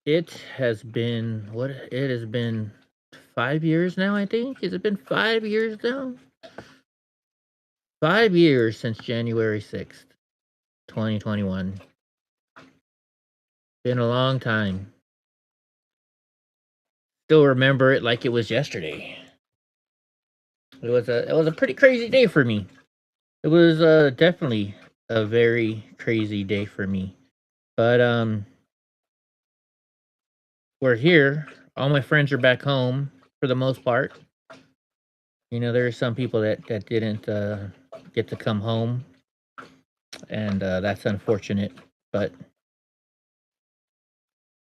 It has been what? It has been 5 years now, I think. Has it been 5 years now? 5 years since January 6th, 2021. Been a long time. Still remember it like it was yesterday. It was a pretty crazy day for me. It was definitely a very crazy day for me. But we're here. All my friends are back home for the most part. You know, there are some people that didn't get to come home, and that's unfortunate. But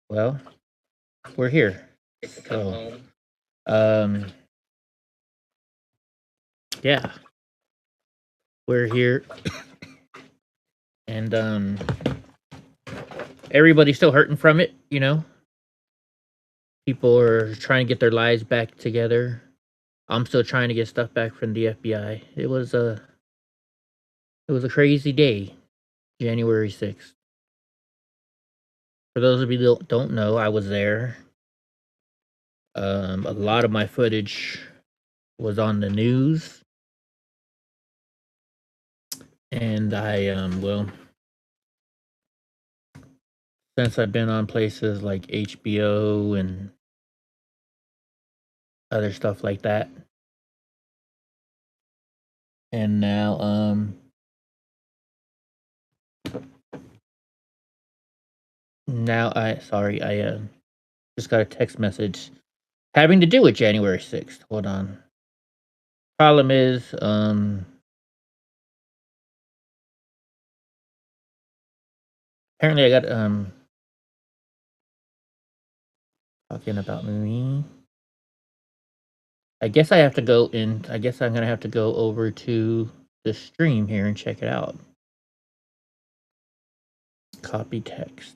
well, we're here. So, yeah, we're here, and everybody's still hurting from it. You know, people are trying to get their lives back together. I'm still trying to get stuff back from the FBI. It was a crazy day, January 6th. For those of you that don't know, I was there. A lot of my footage was on the news, and I well, since I've been on places like HBO and other stuff like that, and now I just got a text message having to do with January 6th. Hold on. Problem is apparently I got talking about me. I guess I'm gonna have to go over to the stream here and check it out. Copy text.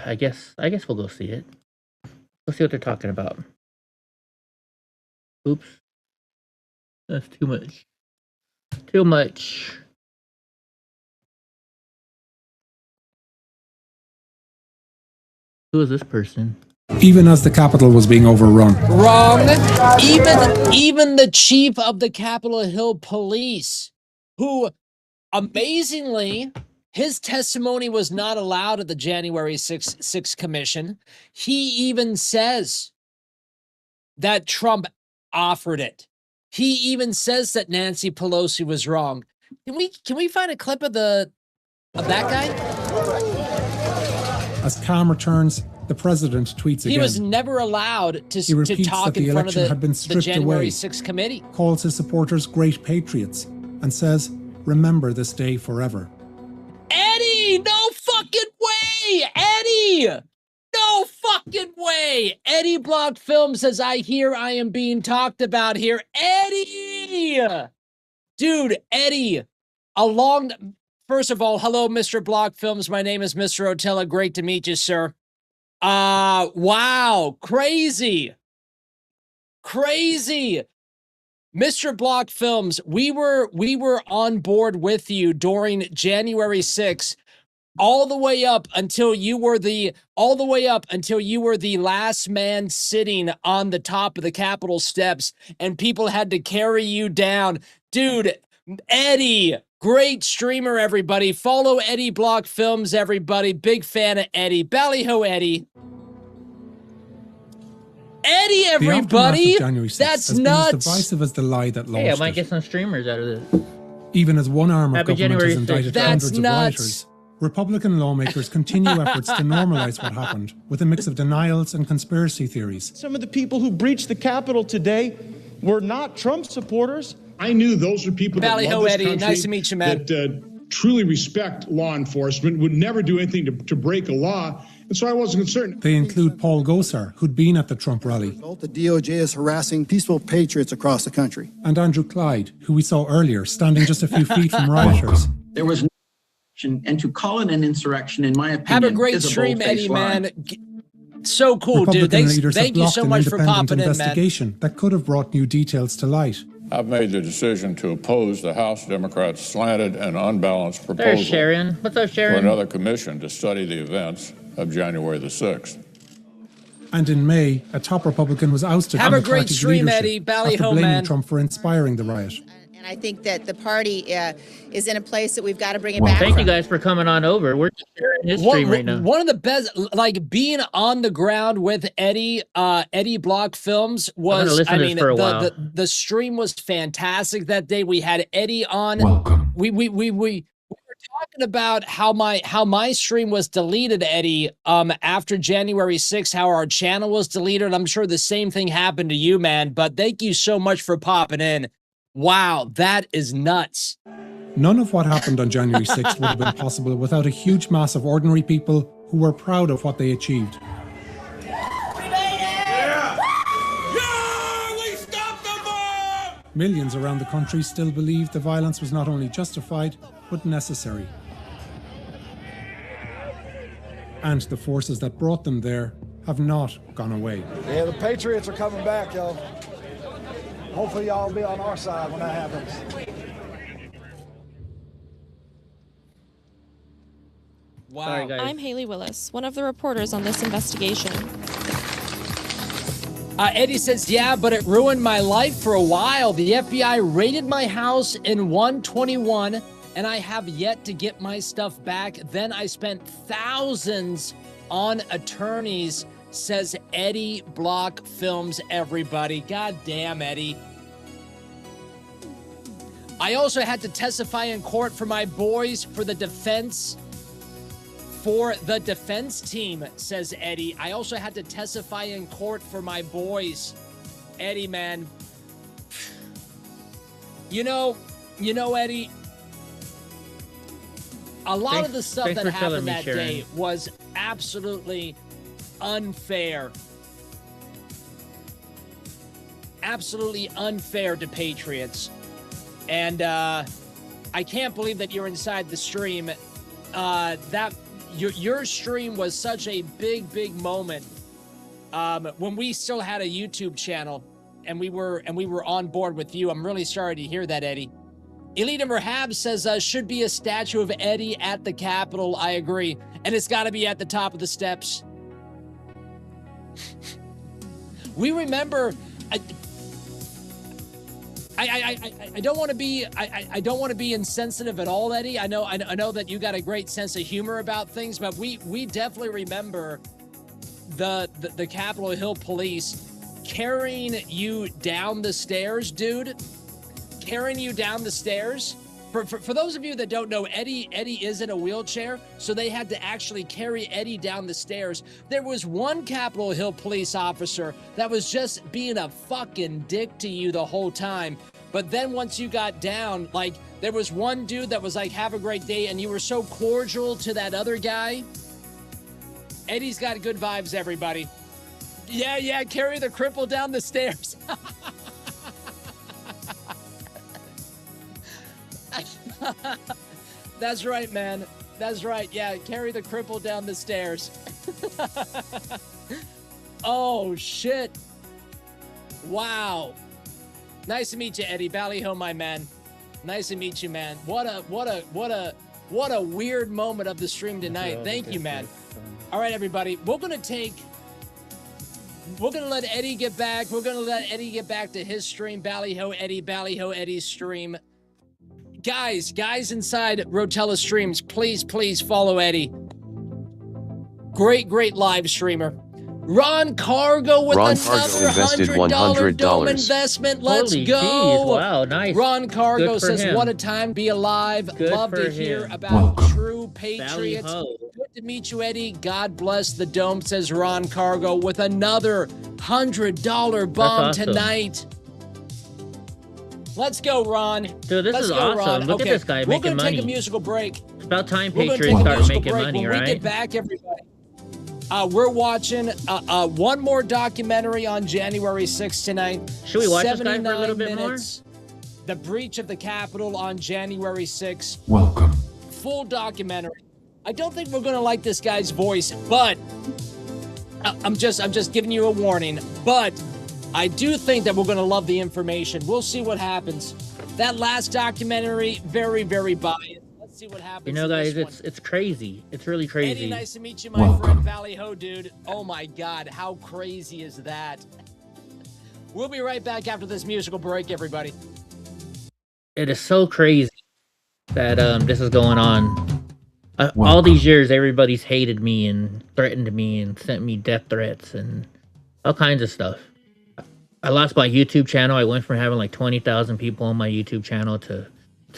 I guess we'll go see it. Let's see what they're talking about. Oops. That's too much. Too much. Who is this person? Even as the Capitol was being overrun. Wrong. Even the chief of the Capitol Hill Police, who amazingly, his testimony was not allowed at the January 6th commission. He even says that Trump offered it. He even says that Nancy Pelosi was wrong. Can we find a clip of that guy? As calm returns, the president tweets again. He was never allowed to talk in front of the January 6th committee. Calls his supporters great patriots and says, remember this day forever. Eddie, no fucking way! Eddie! No fucking way! Eddie Block Film says, I hear I am being talked about here. Eddie! Dude, Eddie, first of all, hello, Mr. Block Films. My name is Mr. Otella. Great to meet you, sir. Wow, crazy. Mr. Block Films, we were on board with you during January 6th, all the way up until you were the last man sitting on the top of the Capitol steps and people had to carry you down. Dude, Eddie, great streamer, everybody. Follow Eddie Block Films, everybody. Big fan of Eddie. Ballyho Eddie. Eddie, everybody. That's nuts. As divisive as the lie that launched I might get some streamers out of this. Even as one arm of government has indicted That's hundreds nuts. of rioters, Republican lawmakers continue efforts to normalize what happened with a mix of denials and conspiracy theories. Some of the people who breached the Capitol today were not Trump supporters. I knew those are people that love this Eddie. country, Nice to meet you, man. that truly respect law enforcement, would never do anything to break a law, and so I wasn't concerned. They include Paul Gosar, who'd been at the Trump rally. The DOJ is harassing peaceful patriots across the country. And Andrew Clyde, who we saw earlier, standing just a few feet from rioters. There was no insurrection, and to call it an insurrection, in my opinion, have a great stream, Eddie, man. So cool, dude. Thank you so much for popping in, man. That could have brought new details to light. I've made the decision to oppose the House Democrats' slanted and unbalanced There's proposal Sharon. What's up, for Sharon? another commission to study the events of January the 6th. And in May, a top Republican was ousted Have from a the great party's stream, leadership Eddie. Bally after ho, blaming man. Trump for inspiring the riot. And I think that the party is in a place that we've got to bring it back. Thank from. you guys for coming on over. We're just sharing his stream right now. One of the best, like being on the ground with Eddie, Eddie Block Films was, listen I to mean, this for a while. the stream was fantastic that day. We had Eddie on. Welcome. We were talking about how my stream was deleted, Eddie, after January 6th, how our channel was deleted. I'm sure the same thing happened to you, man, but thank you so much for popping in. Wow, that is nuts. None of what happened on January 6th would have been possible without a huge mass of ordinary people who were proud of what they achieved. Millions around the country still believe the violence was not only justified, but necessary. And the forces that brought them there have not gone away. Yeah, the Patriots are coming back, y'all. Hopefully y'all will be on our side when that happens. Wow. Sorry, guys. I'm Haley Willis, one of the reporters on this investigation. Eddie says, yeah, but it ruined my life for a while. The FBI raided my house in 121, and I have yet to get my stuff back. Then I spent thousands on attorneys, says Eddie Block Films, everybody. God damn, Eddie. I also had to testify in court for my boys for the defense team, says Eddie. I also had to testify in court for my boys. Eddie, man. You know, Eddie, a lot of the stuff that happened that day was absolutely unfair. Absolutely unfair to Patriots. And I can't believe that you're inside the stream. Your stream was such a big moment when we still had a YouTube channel and we were on board with you. I'm really sorry to hear that, Eddie. Elite Rahab says should be a statue of Eddie at the Capitol. I agree, and it's got to be at the top of the steps. We remember. I don't want to be I don't want to be insensitive at all, Eddie. I know that you got a great sense of humor about things, but we definitely remember the Capitol Hill police carrying you down the stairs, dude. Carrying you down the stairs. For those of you that don't know, Eddie is in a wheelchair, so they had to actually carry Eddie down the stairs. There was one Capitol Hill police officer that was just being a fucking dick to you the whole time. But then once you got down, like, there was one dude that was like, have a great day, and you were so cordial to that other guy. Eddie's got good vibes, everybody. Yeah, carry the cripple down the stairs. That's right, man. That's right. Yeah, carry the cripple down the stairs. Oh, shit. Wow. Nice to meet you, Eddie. Ballyho, my man. Nice to meet you, man. What a weird moment of the stream tonight. Thank you, man. All right, everybody. We're going to let Eddie get back. We're going to let Eddie get back to his stream. Ballyho Eddie's stream. Guys inside Rotella Streams, please follow Eddie. Great live streamer. Ron Cargo with another $100 dome investment. Let's Holy go. Geez, wow, nice. Ron Cargo says, him. what a time to be alive. Good Love to for hear him. about true Patriots. Ballyho. Good to meet you, Eddie. God bless the dome, says Ron Cargo with another $100 bomb awesome. tonight. Let's go, Ron. Dude, this is awesome. Ron. Look at this guy We're making gonna money. take a musical break. It's about time We're gonna Patriots take a start musical making break. money, When right? we get back, everybody, we're watching one more documentary on January 6th tonight. Should we watch this guy for a little 79 bit more? minutes. The breach of the Capitol on January 6th. Welcome. Full documentary. I don't think we're gonna like this guy's voice, but I'm just giving you a warning. But I do think that we're going to love the information. We'll see what happens. That last documentary, very, very biased. Let's see what happens. You know, in guys, this it's crazy. It's really crazy. Eddie, nice to meet you, my friend Valley Ho, dude. Oh my God, how crazy is that? We'll be right back after this musical break, everybody. It is so crazy that this is going on. All these years, everybody's hated me and threatened me and sent me death threats and all kinds of stuff. I lost my YouTube channel. I went from having like 20,000 people on my YouTube channel to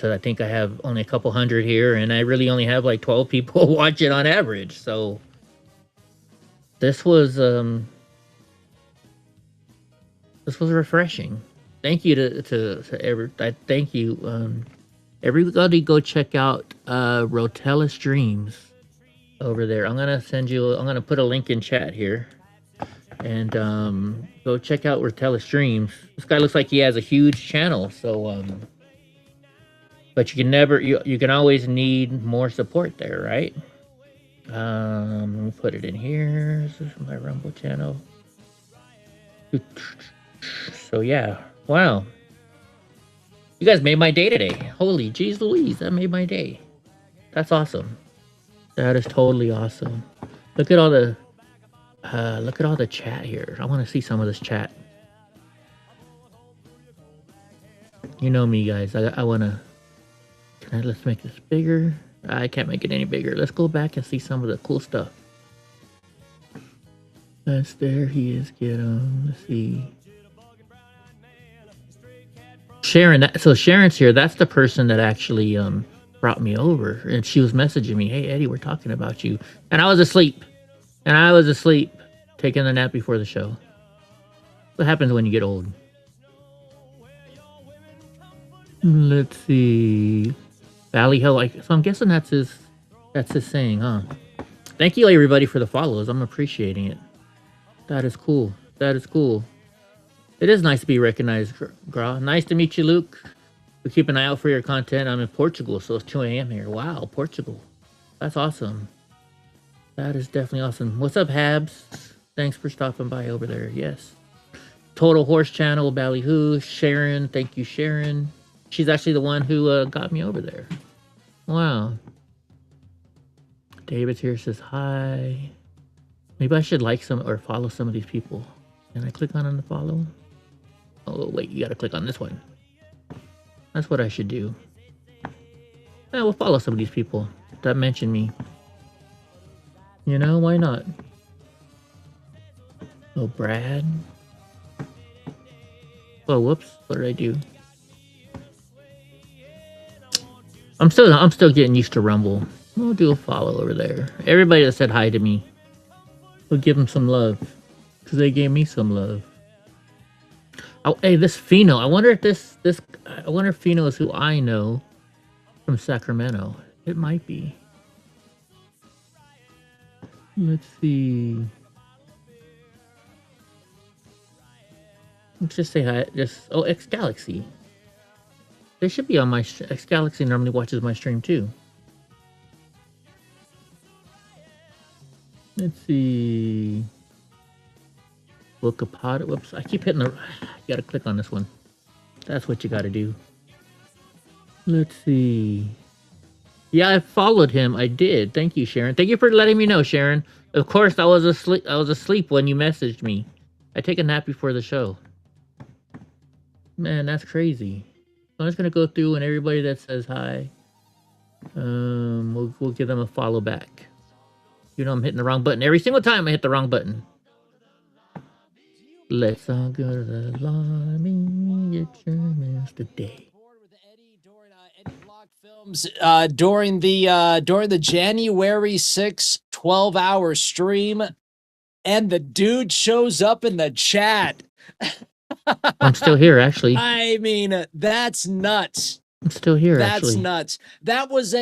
I think I have only a couple hundred here, and I really only have like 12 people watching on average. So this was refreshing. Thank you to thank you. Everybody go check out Rotella Streams over there. I'm gonna put a link in chat here. And go check out Rotella Streams. This guy looks like he has a huge channel, so but you can never you can always need more support there, right? Let me put it in here. This is my Rumble channel. So yeah, wow. You guys made my day today. Holy jeez Louise, that made my day. That's awesome. That is totally awesome. Look at all the chat here. I want to see some of this chat. You know me, guys. I want to... let's make this bigger. I can't make it any bigger. Let's go back and see some of the cool stuff. There he is. Get him. Let's see. Sharon. So Sharon's here. That's the person that actually brought me over. And she was messaging me, hey, Eddie, we're talking about you. And I was asleep. Taking a nap before the show. What happens when you get old? Let's see. Valley Hill. So I'm guessing that's his saying, huh? Thank you, everybody, for the follows. I'm appreciating it. That is cool. That is cool. It is nice to be recognized, Gra. Nice to meet you, Luke. We keep an eye out for your content. I'm in Portugal, so it's 2 a.m. here. Wow, Portugal. That's awesome. That is definitely awesome. What's up, Habs? Thanks for stopping by over there. Yes. Total Horse Channel, Ballyhoo, Sharon. Thank you, Sharon. She's actually the one who got me over there. Wow. David's here, says hi. Maybe I should like some or follow some of these people. Can I click on them to follow? Oh, wait, you gotta click on this one. That's what I should do. Yeah, we'll follow some of these people that mention me. You know, why not? Oh, Brad. Oh, whoops. What did I do? I'm still getting used to Rumble. We'll do a follow over there. Everybody that said hi to me, we'll give them some love. Because they gave me some love. Oh, hey, this Fino. I wonder if I wonder if Fino is who I know from Sacramento. It might be. Let's see. Let's just say hi. Oh, X Galaxy. They should be on my X Galaxy. Normally watches my stream too. Let's see. Wokapata. Whoops! I keep hitting the. You gotta click on this one. That's what you gotta do. Let's see. Yeah, I followed him. I did. Thank you, Sharon. Thank you for letting me know, Sharon. Of course, I was asleep when you messaged me. I take a nap before the show. Man, that's crazy. I'm just gonna go through and everybody that says hi, we'll give them a follow back. You know I'm hitting the wrong button every single time I hit the wrong button. Let's all go to the lobby. Get your meals today. During the January 6th 12-hour stream, and the dude shows up in the chat. I'm still here, actually. I mean, that's nuts. I'm still here, That's actually. nuts. That was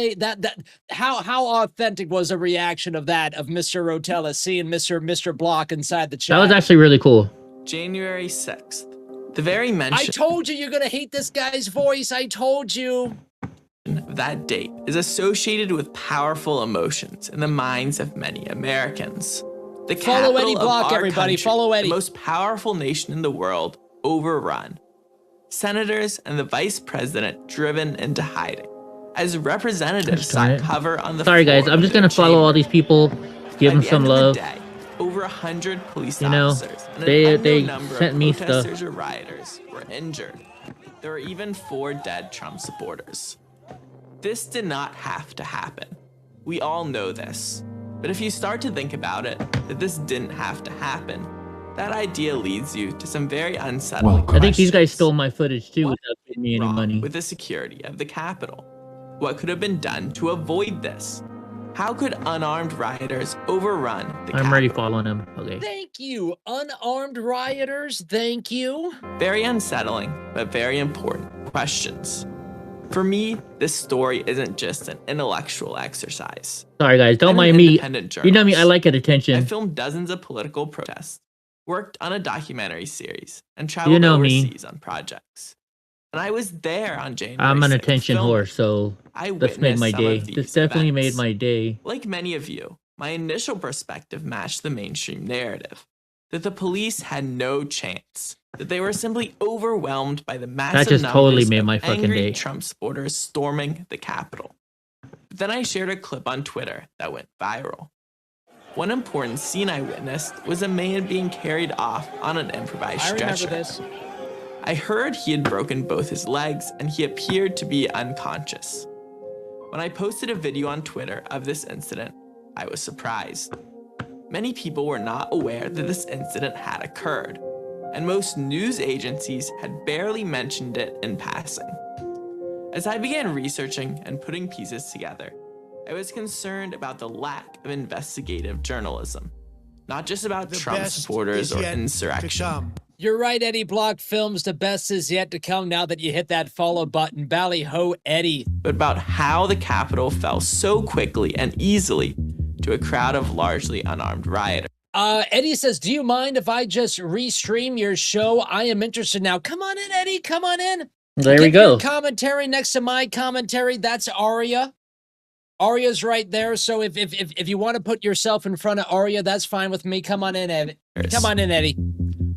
how authentic was the reaction of Mr. Rotella seeing Mr. Block inside the chat? That was actually really cool. January 6th. The very mention. I told you you're gonna hate this guy's voice. I told you. That date is associated with powerful emotions in the minds of many Americans. The Follow capital Eddie of Block, our everybody. country, Follow Eddie. the most powerful nation in the world, overrun. Senators and the vice president driven into hiding. As representatives sought cover on the Sorry, floor guys. I'm of just their gonna follow all chamber. these people, give By them the some end of love. the day, over 100 police You know, officers and they an unknown number sent of me stuff. protesters or rioters were injured. There were even 4 dead Trump supporters. This did not have to happen. We all know this. But if you start to think about it, that this didn't have to happen, that idea leads you to some very unsettling questions. I think these guys stole my footage too without giving me any Wrong money. with the security of the Capitol? What could have been done to avoid this? How could unarmed rioters overrun the I'm already Capitol? following him. Okay. Thank you, unarmed rioters. Thank you. Very unsettling, but very important questions. For me, this story isn't just an intellectual exercise. Sorry, guys. Don't I'm an mind me. independent You know me. I journalist. like it I attention. filmed dozens of political protests, worked on a documentary series, and traveled know me. overseas on projects. And I was there on January I'm an 6th attention filming. whore, so I this made witnessed my some day. of these This definitely made events. my day. Like many of you, my initial perspective matched the mainstream narrative that the police had no chance, that they were simply overwhelmed by the massive just numbers totally made of my fucking angry day. Trump supporters storming the Capitol. But then I shared a clip on Twitter that went viral. One important scene I witnessed was a man being carried off on an improvised I remember stretcher. this. I heard he had broken both his legs and he appeared to be unconscious. When I posted a video on Twitter of this incident, I was surprised. Many people were not aware that this incident had occurred, and most news agencies had barely mentioned it in passing. As I began researching and putting pieces together, I was concerned about the lack of investigative journalism, not just about Trump supporters or insurrection. You're right, Eddie Block Films. The best is yet to come now that you hit that follow button. Ballyho Eddie. But about how the Capitol fell so quickly and easily to a crowd of largely unarmed rioters. Eddie says, do you mind if I just restream your show? I am interested now. Come on in, Eddie. Come on in. There we Get go. your commentary next to my commentary. That's Aria. Aria's right there. So if you want to put yourself in front of Aria, that's fine with me. Come on in, Eddie. Come on in, Eddie.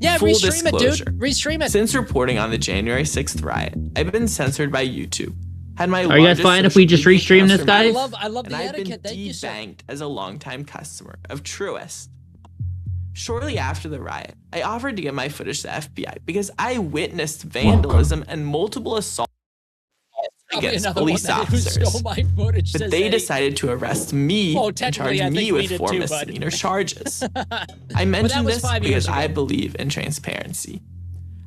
Yeah, Full restream it, disclosure. dude. Restream it. Since reporting on the January 6th riot, I've been censored by YouTube. Had my Are you guys largest fine if we just social media restream this, accounts guys? removed, I love and the I've been etiquette. Thank you, sir. debanked as a longtime customer of Truist. Shortly after the riot, I offered to give my footage to the FBI because I witnessed vandalism and multiple assaults against Another police one who stole officers. my footage, But says they Eddie. decided to arrest me Well, and technically, charge I me think we with did 4 too, bud. misdemeanor charges. I that mention was this 5 years because I ago. believe in transparency.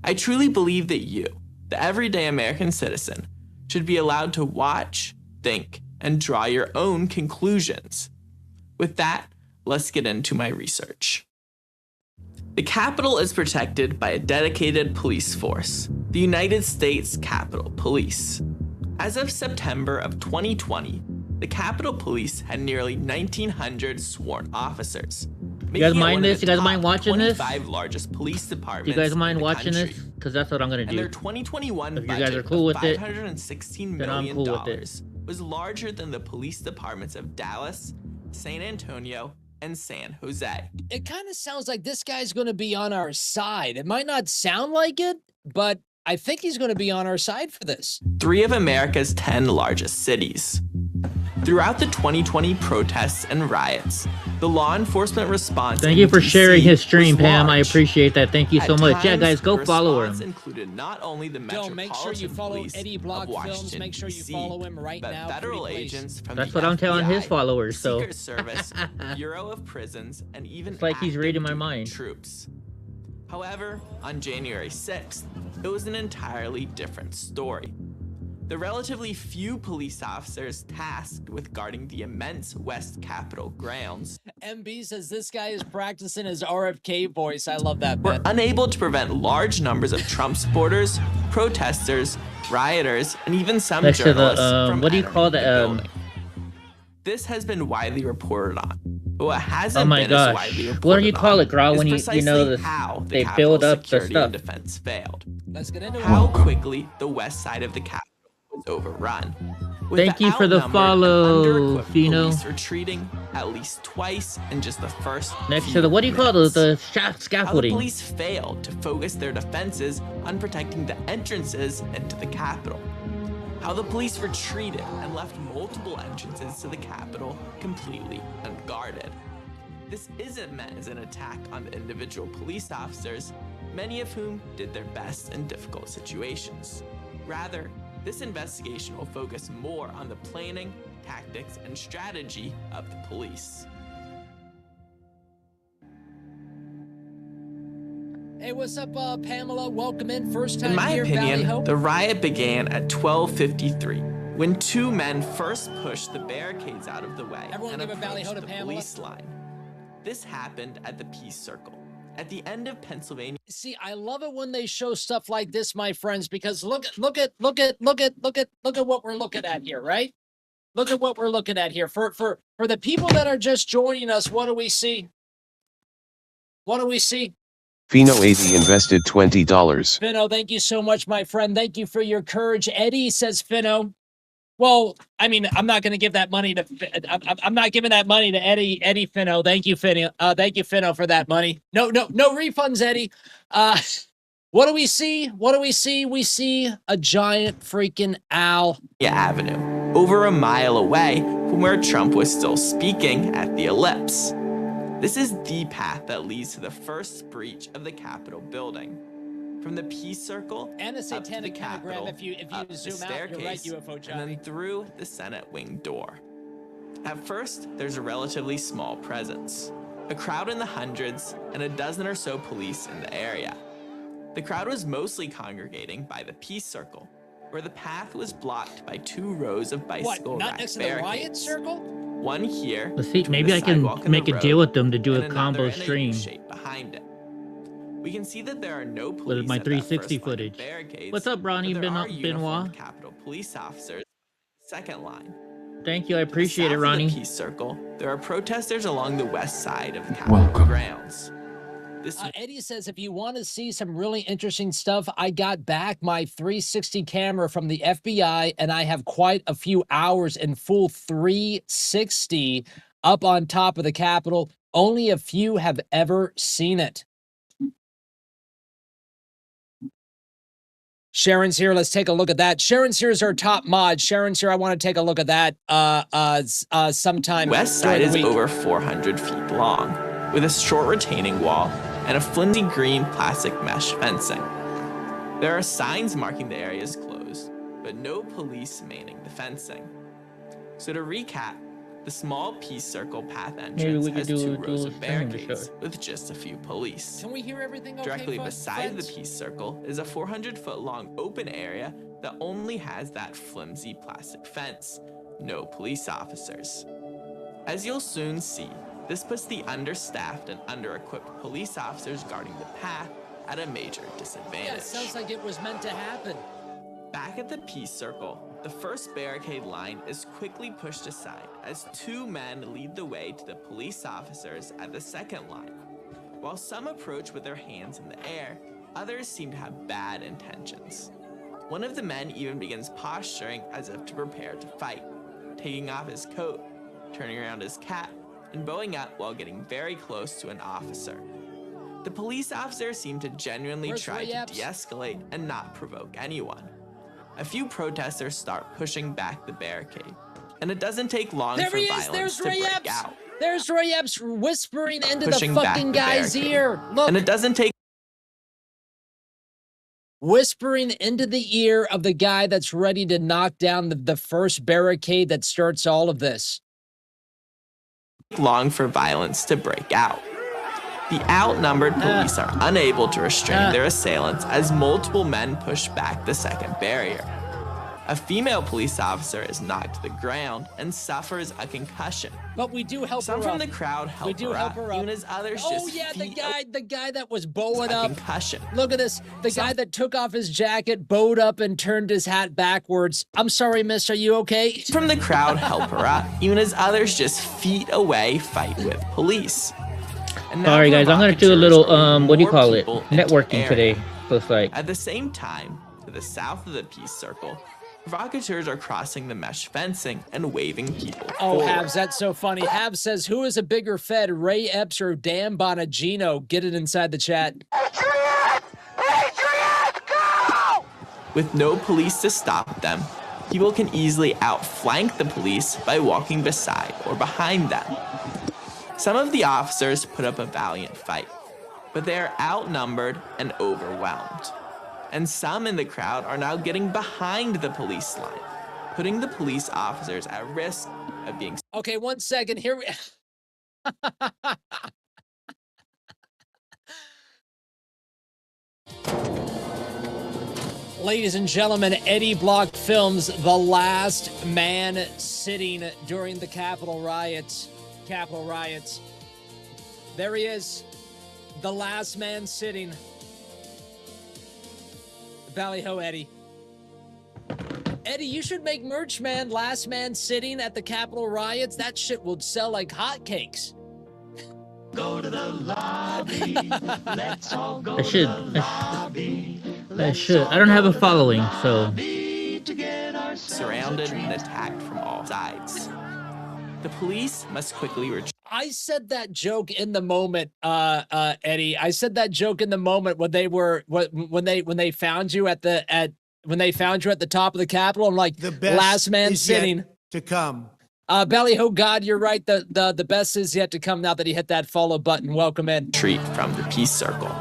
I truly believe that you, the everyday American citizen, should be allowed to watch, think, and draw your own conclusions. With that, let's get into my research. The Capitol is protected by a dedicated police force, the United States Capitol Police. As of September of 2020, the Capitol Police had nearly 1,900 sworn officers. You guys making it mind one of this? the You guys top mind watching this? 25 largest police Do departments you guys mind in the watching country. this? Because that's what I'm gonna And do. their 2021 If you budget guys are cool with of it, $516 then I'm million cool with it. was larger than the police departments of Dallas, San Antonio, and San Jose. It kind of sounds like this guy's going to be on our side. It might not sound like it, but I think he's going to be on our side for this. 3 of America's 10 largest cities. Throughout the 2020 protests and riots, the law enforcement response. Thank in you for DC sharing his stream, was Pam. I large. appreciate that. Thank you so At much. Yeah, times, guys, go the follow response him. Included not only the Yo, Metropolitan make sure you follow Police Eddie of Block Films. Washington, Make sure you DC, follow him right but now. federal pretty please. agents from That's the what I'm telling his FBI, followers, so. Secret Service, Bureau of Prisons, and even It's like he's active reading my duty mind. troops. However, on January 6th, it was an entirely different story. The relatively few police officers tasked with guarding the immense West Capitol grounds MB says this guy is practicing his RFK voice. I love that, were man. unable to prevent large numbers of Trump supporters, protesters, rioters, and even some Next to the, journalists from what do you entering call the the, building. This has been widely reported on, but what hasn't Oh my been as gosh. widely reported What do you call on it, Grau, is when you precisely know this, how the they Capitol's build up the security and stuff. defense failed. Let's get into How it. quickly the west side of the Capitol was overrun. Thank you for the follow, Fino. Police retreating at least twice in just the first Next to the, what do you call it? The How the scaffolding. police failed to focus their defenses on protecting the entrances into the Capitol. How the police retreated and left multiple entrances to the Capitol completely unguarded. This isn't meant as an attack on the individual police officers, many of whom did their best in difficult situations. Rather, this investigation will focus more on the planning, tactics, and strategy of the police. Hey, what's up, Pamela? Welcome in. First time In my here, Valley opinion, Hope. the riot began at 12:53 when two men first pushed the barricades out of the way Everyone and give a Valley Ho approached to the Pamela. police line. This happened at the Peace Circle. At the end of Pennsylvania. See, I love it when they show stuff like this, my friends, because look at what we're looking at here, right? Look at what we're looking at here. For the people that are just joining us, what do we see? What do we see? Fino 80 invested $20. Fino, thank you so much, my friend. Thank you for your courage. Eddie says Fino. Well, I mean, I'm not going to give that money to. I'm not giving that money to Eddie Fino. Thank you, Fino. Thank you, Fino, for that money. No refunds, Eddie. What do we see? What do we see? We see a giant freaking owl. Avenue, over a mile away from where Trump was still speaking at the Ellipse. This is the path that leads to the first breach of the Capitol building. From the Peace Circle And a up to satanic the pentagram Capitol, if you up the zoom out, you're right, staircase, UFO Johnny. and then through the Senate wing door. At first, there's a relatively small presence. A crowd in the hundreds and a dozen or so police in the area. The crowd was mostly congregating by the Peace Circle, where the path was blocked by two rows of bicycle What, not rack next to the riot barricades. circle? One here. Let's see, between maybe the I can sidewalk and make the a deal road, with them to do and a another combo in a stream U-shape behind it. We can see that there are no police with my at that 360 first line of footage. barricades, What's up, Ronnie but there are Benoit? uniformed Capitol police officers. Second line. Thank you, I To the appreciate it, south of Ronnie. the Peace Circle, there are protesters along the west side of the Capitol grounds. This Eddie says, if you want to see some really interesting stuff, I got back my 360 camera from the FBI, and I have quite a few hours in full 360 up on top of the Capitol. Only a few have ever seen it. Sharon's here. Let's take a look at that. Sharon's here is our top mod. Sharon's here. I want to take a look at that sometime. west side is over 400 feet long, with a short retaining wall and a flimsy green plastic mesh fencing. There are signs marking the area is closed, but no police manning the fencing. So to recap, the small Peace Circle path entrance has two rows of barricades with just a few police. Can we hear everything okay, Directly beside friends? the Peace Circle is a 400-foot-long open area that only has that flimsy plastic fence. No police officers. As you'll soon see, this puts the understaffed and under-equipped police officers guarding the path at a major disadvantage. Yeah, it sounds like it was meant to happen. Back at the Peace Circle, the first barricade line is quickly pushed aside as two men lead the way to the police officers at the second line. While some approach with their hands in the air, others seem to have bad intentions. One of the men even begins posturing as if to prepare to fight, taking off his coat, turning around his cap, and bowing up while getting very close to an officer. The police officer seemed to genuinely try to de-escalate and not provoke anyone. A few protesters start pushing back the barricade, and it doesn't take long for violence to break out. There's Ray Epps whispering into Pushing the back fucking the guy's barricade. ear. Look. And it doesn't take Whispering into the ear of the guy that's ready to knock down the first barricade that starts all of this. long for violence to break out. The outnumbered police are unable to restrain their assailants as multiple men push back the second barrier. A female police officer is knocked to the ground and suffers a concussion. But we do help Some her from up. the crowd help We do her help up, her up. even as others Oh just yeah, feet the guy that was bowing a up. concussion. Look at this. The guy that took off his jacket, bowed up, and turned his hat backwards. I'm sorry, miss. Are you okay? From the crowd help her up, even as others just feet away fight with police. All right, guys, I'm gonna do a little what do you call it? Networking today. Looks like. At the same time, to the south of the Peace Circle, Provocateurs are crossing the mesh fencing and waving people Oh, forward. Habs, that's so funny. Habs says, who is a bigger Fed, Ray Epps or Dan Bonagino? Get it inside the chat. With no police to stop them, people can easily outflank the police by walking beside or behind them. Some of the officers put up a valiant fight, but they are outnumbered and overwhelmed. And some in the crowd are now getting behind the police line, putting the police officers at risk of being... Okay, 1 second. Here we... Ladies and gentlemen, Eddie Block films The Last Man Sitting during the Capitol riots. There he is. The last man sitting. Ballyho Eddie. Eddie, you should make merch, man. Last man sitting at the Capitol riots. That shit would sell like hotcakes. Go to the lobby. Let's all go I should. to the lobby. I should. I don't have a following, so. surrounded and attacked from all sides. The police must quickly retreat. I said that joke in the moment, Eddie. I said that joke in the moment when they were when they found you at the top of the Capitol. I'm like, the best last man is sitting yet to come. Ballyho, God, you're right. The best is yet to come. Now that he hit that follow button, welcome in. Retreat from the peace circle.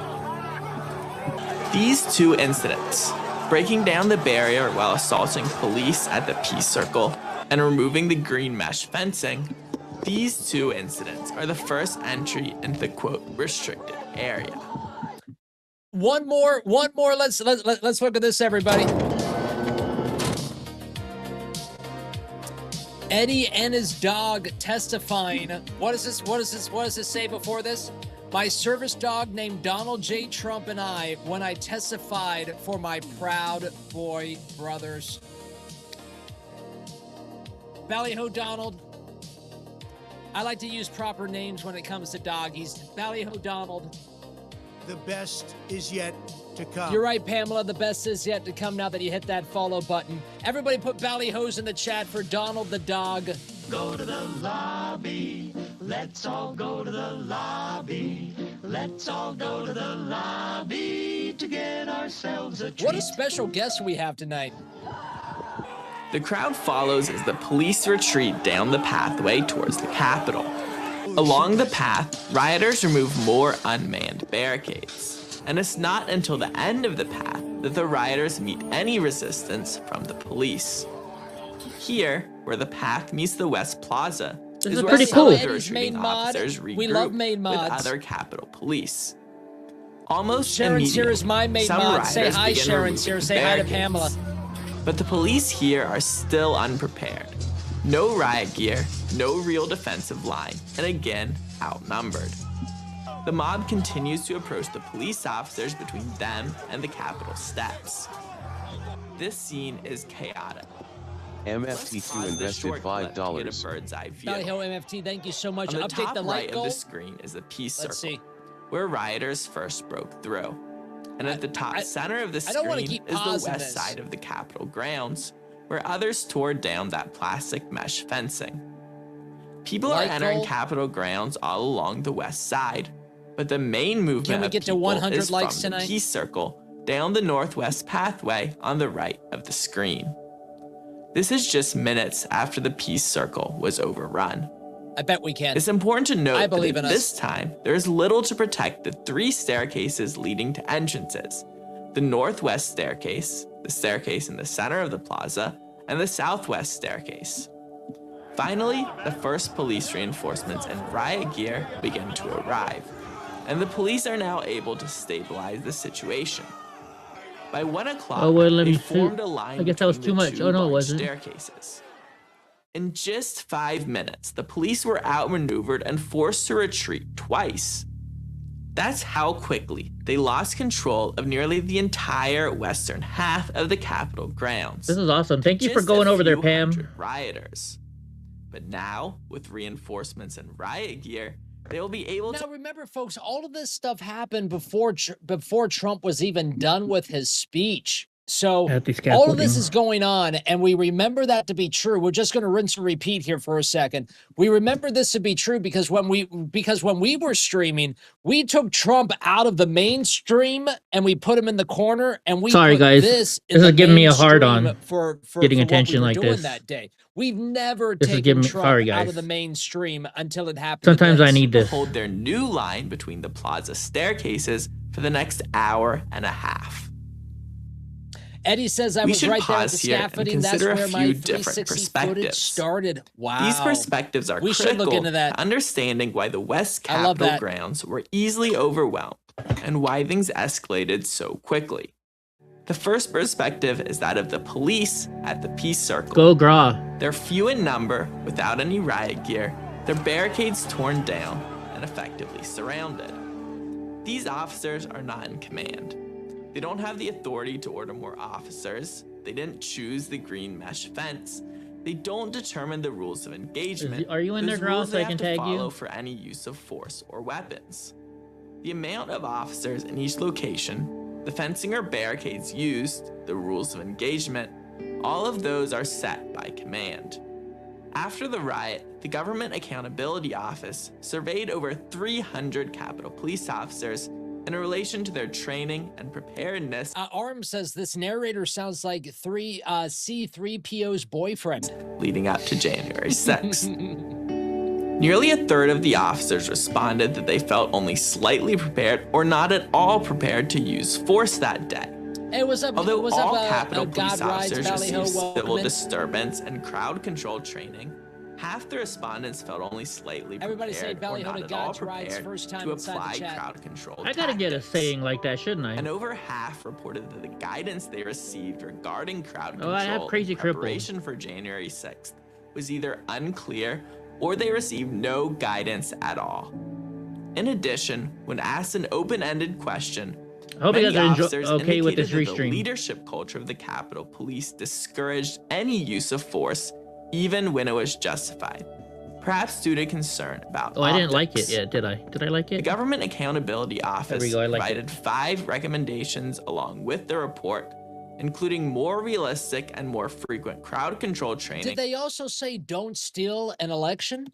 These two incidents, breaking down the barrier while assaulting police at the peace circle and removing the green mesh fencing, these two incidents are the first entry into the quote restricted area. One more. Let's look at this, everybody. Eddie and his dog testifying. What does this say before this? My service dog named Donald J. Trump and I, when I testified for my Proud Boy brothers. Ballyho Donald. I like to use proper names when it comes to doggies. Ballyho Donald. The best is yet to come. You're right, Pamela. The best is yet to come now that you hit that follow button. Everybody put Ballyhos in the chat for Donald the dog. Go to the lobby. Let's all go to the lobby. Let's all go to the lobby to get ourselves a treat. What a special guest we have tonight. The crowd follows as the police retreat down the pathway towards the Capitol. Along the path, rioters remove more unmanned barricades. And it's not until the end of the path that the rioters meet any resistance from the police. Here, where the path meets the West Plaza, is where pretty some cool. of the retreating officers We love regroup main with mods. other Capitol police. Almost Sharon immediately, Sears, my main some mod. Say rioters hi, begin Sharon removing Sears. Say hi to barricades. Pamela. But the police here are still unprepared. No riot gear, no real defensive line, and again, outnumbered. The mob continues to approach the police officers between them and the Capitol steps. This scene is chaotic. MFT2 invested $5. Get a bird's eye view. Ballyho MFT, thank you so much. On the Update top the light right goal. of the screen is the peace Let's circle, see. where rioters first broke through. And at the top center of the I don't wanna screen keep is the pausing west this. side of the Capitol grounds, where others tore down that plastic mesh fencing. People are Light entering goal. Capitol grounds all along the west side, but the main movement Can we of get to people 100 is likes from the tonight? peace circle down the northwest pathway on the right of the screen. This is just minutes after the peace circle was overrun. I bet we can. It's important to note I believe that in at us. this time, there is little to protect the three staircases leading to entrances: the northwest staircase, the staircase in the center of the plaza, and the southwest staircase. Finally, the first police reinforcements and riot gear begin to arrive, and the police are now able to stabilize the situation. By 1 o'clock, Oh, well, let they me see. formed a line I guess that was between too the much. two Oh, no, it large wasn't. staircases. In just 5 minutes, the police were outmaneuvered and forced to retreat twice. That's how quickly they lost control of nearly the entire western half of the Capitol grounds. This is awesome. Thank you for Just a going over there, few Pam. hundred rioters. But now, with reinforcements and riot gear, they will be able to... Now remember, folks, all of this stuff happened before Trump was even done with his speech. So At the all of this scaffolding. is going on, and we remember that to be true. We're just going to rinse and repeat here for a second. We remember this to be true because when we were streaming, we took Trump out of the mainstream and we put him in the corner, and we Sorry, put guys. this in This the is giving me a hard mainstream on for getting what attention we were like doing this. that day. We've never This is taken giving me- Trump sorry, out guys. of the mainstream until it happened. Sometimes to I this. need this. Hold their new line between the plaza staircases for the next hour and a half. Eddie says I We was should right there at pause the here and scaffolding. That's consider a where my few different 360 footage perspectives. started. Wow. These perspectives are We should critical look into that. to understanding why the West I love Capitol that. grounds were easily overwhelmed and why things escalated so quickly. The first perspective is that of the police at the Peace Circle. Go Gra. They're few in number, without any riot gear, their barricades torn down, and effectively surrounded. These officers are not in command. They don't have the authority to order more officers. They didn't choose the green mesh fence. They don't determine the rules of engagement. Are you in there, Those Gra, rules so they I have can to tag follow you? for any use of force or weapons. The amount of officers in each location, the fencing or barricades used, the rules of engagement, all of those are set by command. After the riot, the Government Accountability Office surveyed over 300 Capitol Police officers in relation to their training and preparedness. Arm says this narrator sounds like C3PO's boyfriend. Leading up to January 6th. Nearly a third of the officers responded that they felt only slightly prepared or not at all prepared to use force that day. It was up. Although it was all up, Capitol Police God Rides officers Valley Hill received civil Woman. disturbance and crowd control training, half the respondents felt only slightly Everybody say prepared Valley or Hill not to at all God's Rides prepared first time to inside apply the chat. crowd control I gotta get a tactics. saying like that, shouldn't I? And over half reported that the guidance they received regarding crowd Oh, control I have crazy in cripple. preparation for January 6th was either unclear or they received no guidance at all. In addition, when asked an open-ended question, I hope you many guys are officers okay with indicated this that the restream. leadership culture of the Capitol Police discouraged any use of force, even when it was justified, perhaps due to concern about Oh, I didn't like it optics. yet, did I? Did I like The it? Government Accountability Office There we go, I liked provided 5 recommendations along with the report, including more realistic and more frequent crowd control training, Did they also say don't steal an election?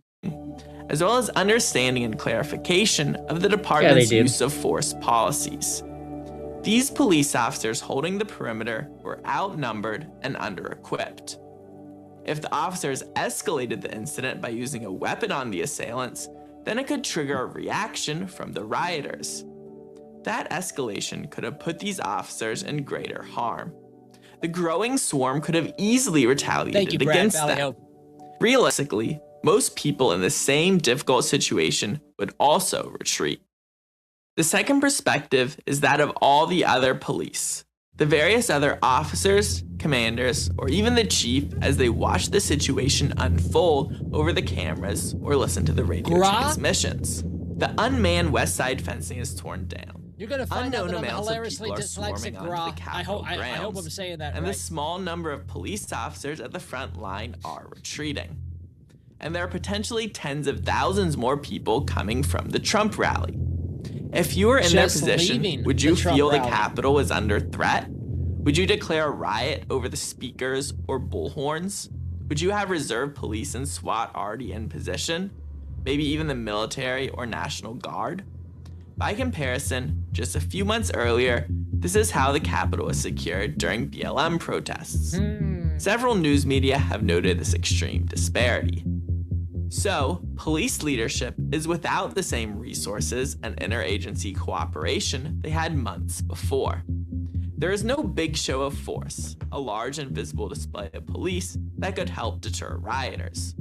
as well as understanding and clarification of the department's did. use of force policies. These police officers holding the perimeter were outnumbered and under-equipped. If the officers escalated the incident by using a weapon on the assailants, then it could trigger a reaction from the rioters. That escalation could have put these officers in greater harm. The growing swarm could have easily retaliated Thank you, Brad against Valley them. Hill. Realistically, most people in the same difficult situation would also retreat. The second perspective is that of all the other police, the various other officers, commanders, or even the chief as they watch the situation unfold over the cameras or listen to the radio transmissions. The unmanned west side fencing is torn down. You're gonna find out Unknown that I'm amounts of hilariously people are dyslexic, swarming onto Gra. the Capitol I hope grounds, I'm saying that and right. the small number of police officers at the front line are retreating. And there are potentially tens of thousands more people coming from the Trump rally. If you were in their Just position, leaving would you the Trump feel the rally. Capitol is under threat? Would you declare a riot over the speakers or bullhorns? Would you have reserve police and SWAT already in position? Maybe even the military or National Guard? By comparison, just a few months earlier, this is how the Capitol was secured during BLM protests. Several news media have noted this extreme disparity. So, police leadership is without the same resources and interagency cooperation they had months before. There is no big show of force, a large and visible display of police that could help deter rioters.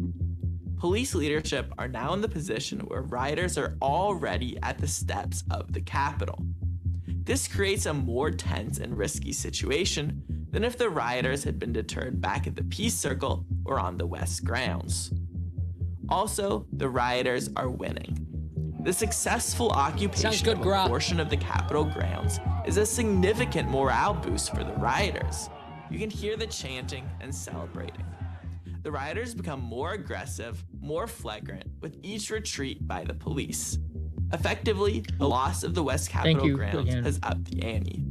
Police leadership are now in the position where rioters are already at the steps of the Capitol. This creates a more tense and risky situation than if the rioters had been deterred back at the Peace Circle or on the West grounds. Also, the rioters are winning. The successful occupation of a portion of the Capitol grounds is a significant morale boost for the rioters. You can hear the chanting and celebrating. The rioters become more aggressive, more flagrant with each retreat by the police. Effectively, the loss of the West Capitol you grounds again. has upped the ante.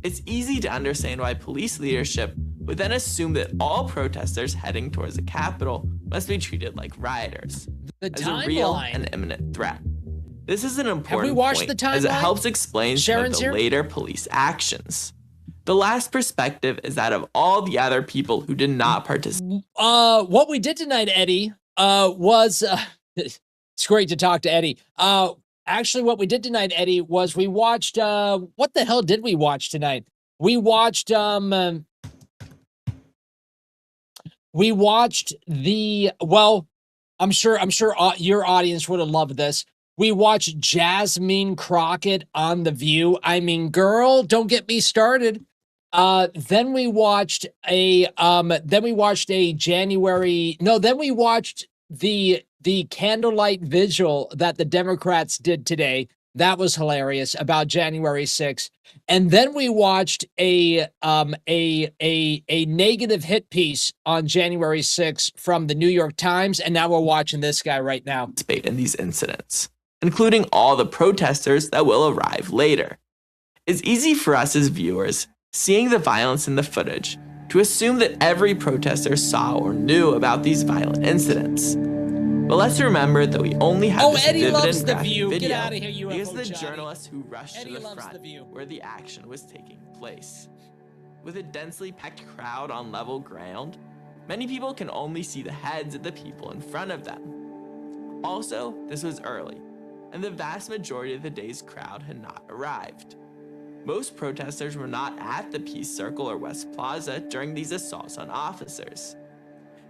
It's easy to understand why police leadership would then assume that all protesters heading towards the Capitol must be treated like rioters, as a real and imminent threat. This is an important point as it helps explain some of the later police actions. The last perspective is that of all the other people who did not participate. What we did tonight, Eddie, was it's great to talk to Eddie. Actually, what we did tonight, Eddie, was we watched. What the hell did we watch tonight? We watched. We watched the. Well, I'm sure your audience would have loved this. We watched Jasmine Crockett on The View. I mean, girl, don't get me started. Then we watched the candlelight vigil that the Democrats did today. That was hilarious, about January 6th. And then we watched a negative hit piece on January 6th from the New York Times, and now we're watching this guy right now. In these incidents, including all the protesters that will arrive later. It's easy for us as viewers, seeing the violence in the footage, to assume that every protester saw or knew about these violent incidents. But let's remember that we only have this Eddie vivid loves and The graphic View. video Get out of here, because UFO the Johnny. journalists who rushed Eddie to the loves front The View. where the action was taking place. With a densely packed crowd on level ground, many people can only see the heads of the people in front of them. Also, this was early, and the vast majority of the day's crowd had not arrived. Most protesters were not at the Peace Circle or West Plaza during these assaults on officers.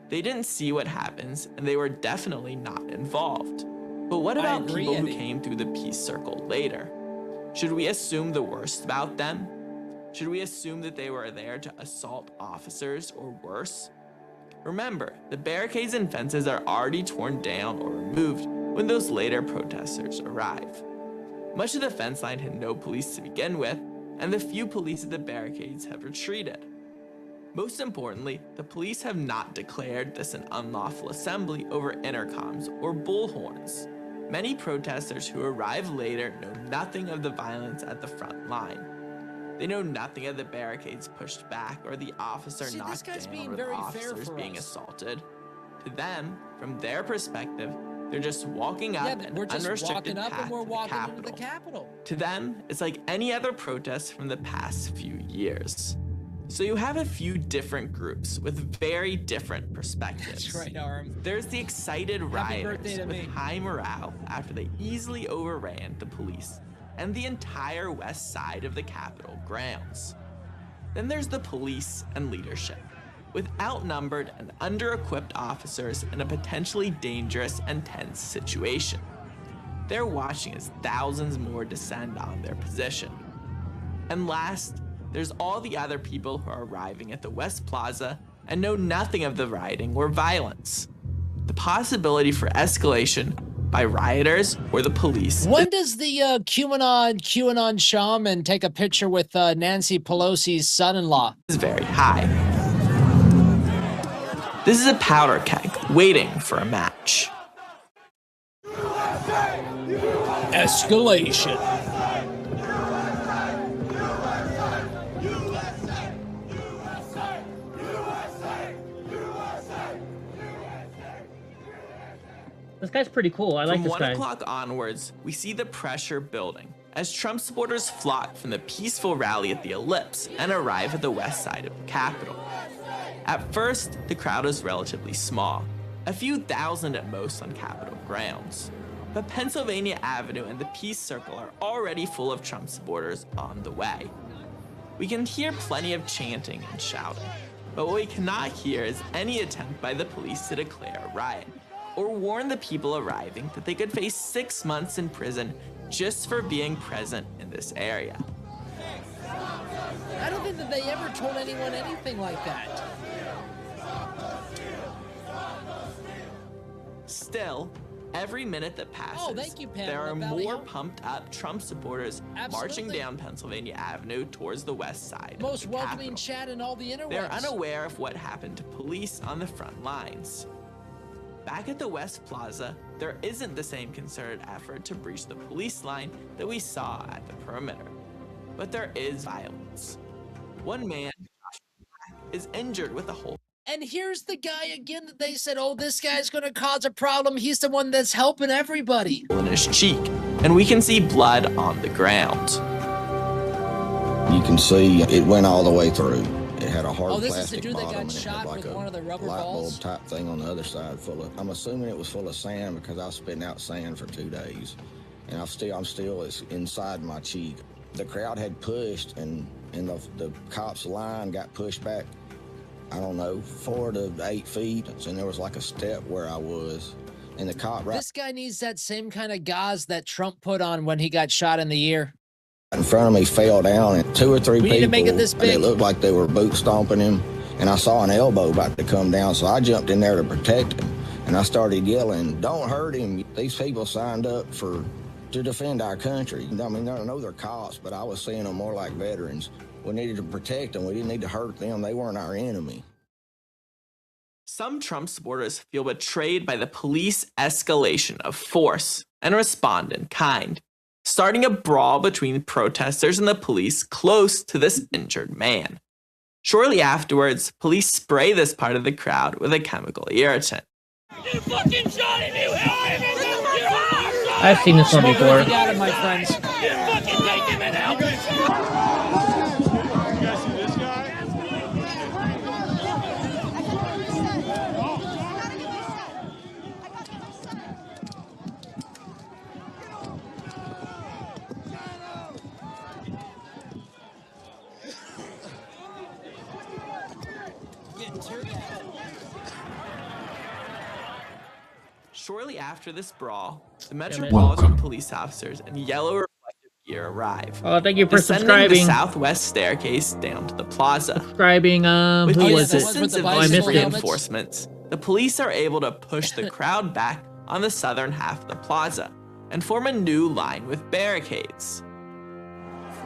They didn't see what happens, and they were definitely not involved. But what about people who came through the Peace Circle later? Should we assume the worst about them? Should we assume that they were there to assault officers or worse? Remember, the barricades and fences are already torn down or removed when those later protesters arrive. Much of the fence line had no police to begin with, and the few police at the barricades have retreated. Most importantly, the police have not declared this an unlawful assembly over intercoms or bullhorns. Many protesters who arrive later know nothing of the violence at the front line. They know nothing of the barricades pushed back or the officer knocked down or the officers being assaulted. To them, from their perspective, they're just walking up an unrestricted path to the Capitol. To them, it's like any other protest from the past few years. So you have a few different groups with very different perspectives. That's right, Arm. There's the excited rioters with high morale after they easily overran the police and the entire west side of the Capitol grounds. Then there's the police and leadership, with outnumbered and under-equipped officers in a potentially dangerous and tense situation. They're watching as thousands more descend on their position. And last, there's all the other people who are arriving at the West Plaza and know nothing of the rioting or violence. The possibility for escalation by rioters or the police. When does the QAnon shaman take a picture with Nancy Pelosi's son-in-law? Is very high. This is a powder keg waiting for a match. Escalation. This guy's pretty cool. I like this guy. From 1 o'clock onwards, we see the pressure building as Trump supporters flock from the peaceful rally at the Ellipse and arrive at the west side of the Capitol. At first, the crowd is relatively small, a few thousand at most on Capitol grounds. But Pennsylvania Avenue and the Peace Circle are already full of Trump supporters on the way. We can hear plenty of chanting and shouting, but what we cannot hear is any attempt by the police to declare a riot or warn the people arriving that they could face 6 months in prison just for being present in this area. I don't think that they ever told anyone anything like that. Still, every minute that passes, there are more pumped up Trump supporters marching down Pennsylvania Avenue towards the west side. Most welcoming chat in all the interwebs. They're unaware of what happened to police on the front lines. Back at the West Plaza, there isn't the same concerted effort to breach the police line that we saw at the perimeter. But there is violence. One man is injured with a hole And here's the guy again that they said, oh, this guy's going to cause a problem. He's the one that's helping everybody. in his cheek, and we can see blood on the ground. You can see it went all the way through. It had a hard this is plastic the dude that bottom got and it shot had like with a one of the rubber light balls? bulb type thing on the other side full of, I'm assuming it was full of sand because I was spitting out sand for 2 days. And I'm still it's inside my cheek. The crowd had pushed and the cops' line got pushed back, I don't know, 4 to 8 feet. And there was like a step where I was. And the cop This guy needs that same kind of gauze that Trump put on when he got shot in the ear. in front of me fell down, and 2 or 3 We people, need to make it this big. it looked like they were boot stomping him, and I saw an elbow about to come down, so I jumped in there to protect him, and I started yelling, "Don't hurt him." These people signed up to defend our country. I mean, I know they're cops, but I was seeing them more like veterans. We needed to protect them. We didn't need to hurt them. They weren't our enemy. Some Trump supporters feel betrayed by the police escalation of force and respond in kind, starting a brawl between protesters and the police close to this injured man. Shortly afterwards, police spray this part of the crowd with a chemical irritant. You fucking shot him, you help him! I've seen this one before. You got it, my friends. You fucking take him and help him! You guys see this guy? Shortly after this brawl, the Metropolitan Police officers in yellow reflective gear arrive. Oh, thank you for descending subscribing. the southwest staircase down to the plaza. Subscribing, With who the was it? assistance of these reinforcements, the police are able to push the crowd back on the southern half of the plaza and form a new line with barricades.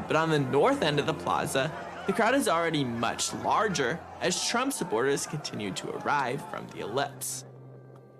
But on the north end of the plaza, the crowd is already much larger as Trump supporters continue to arrive from the ellipse.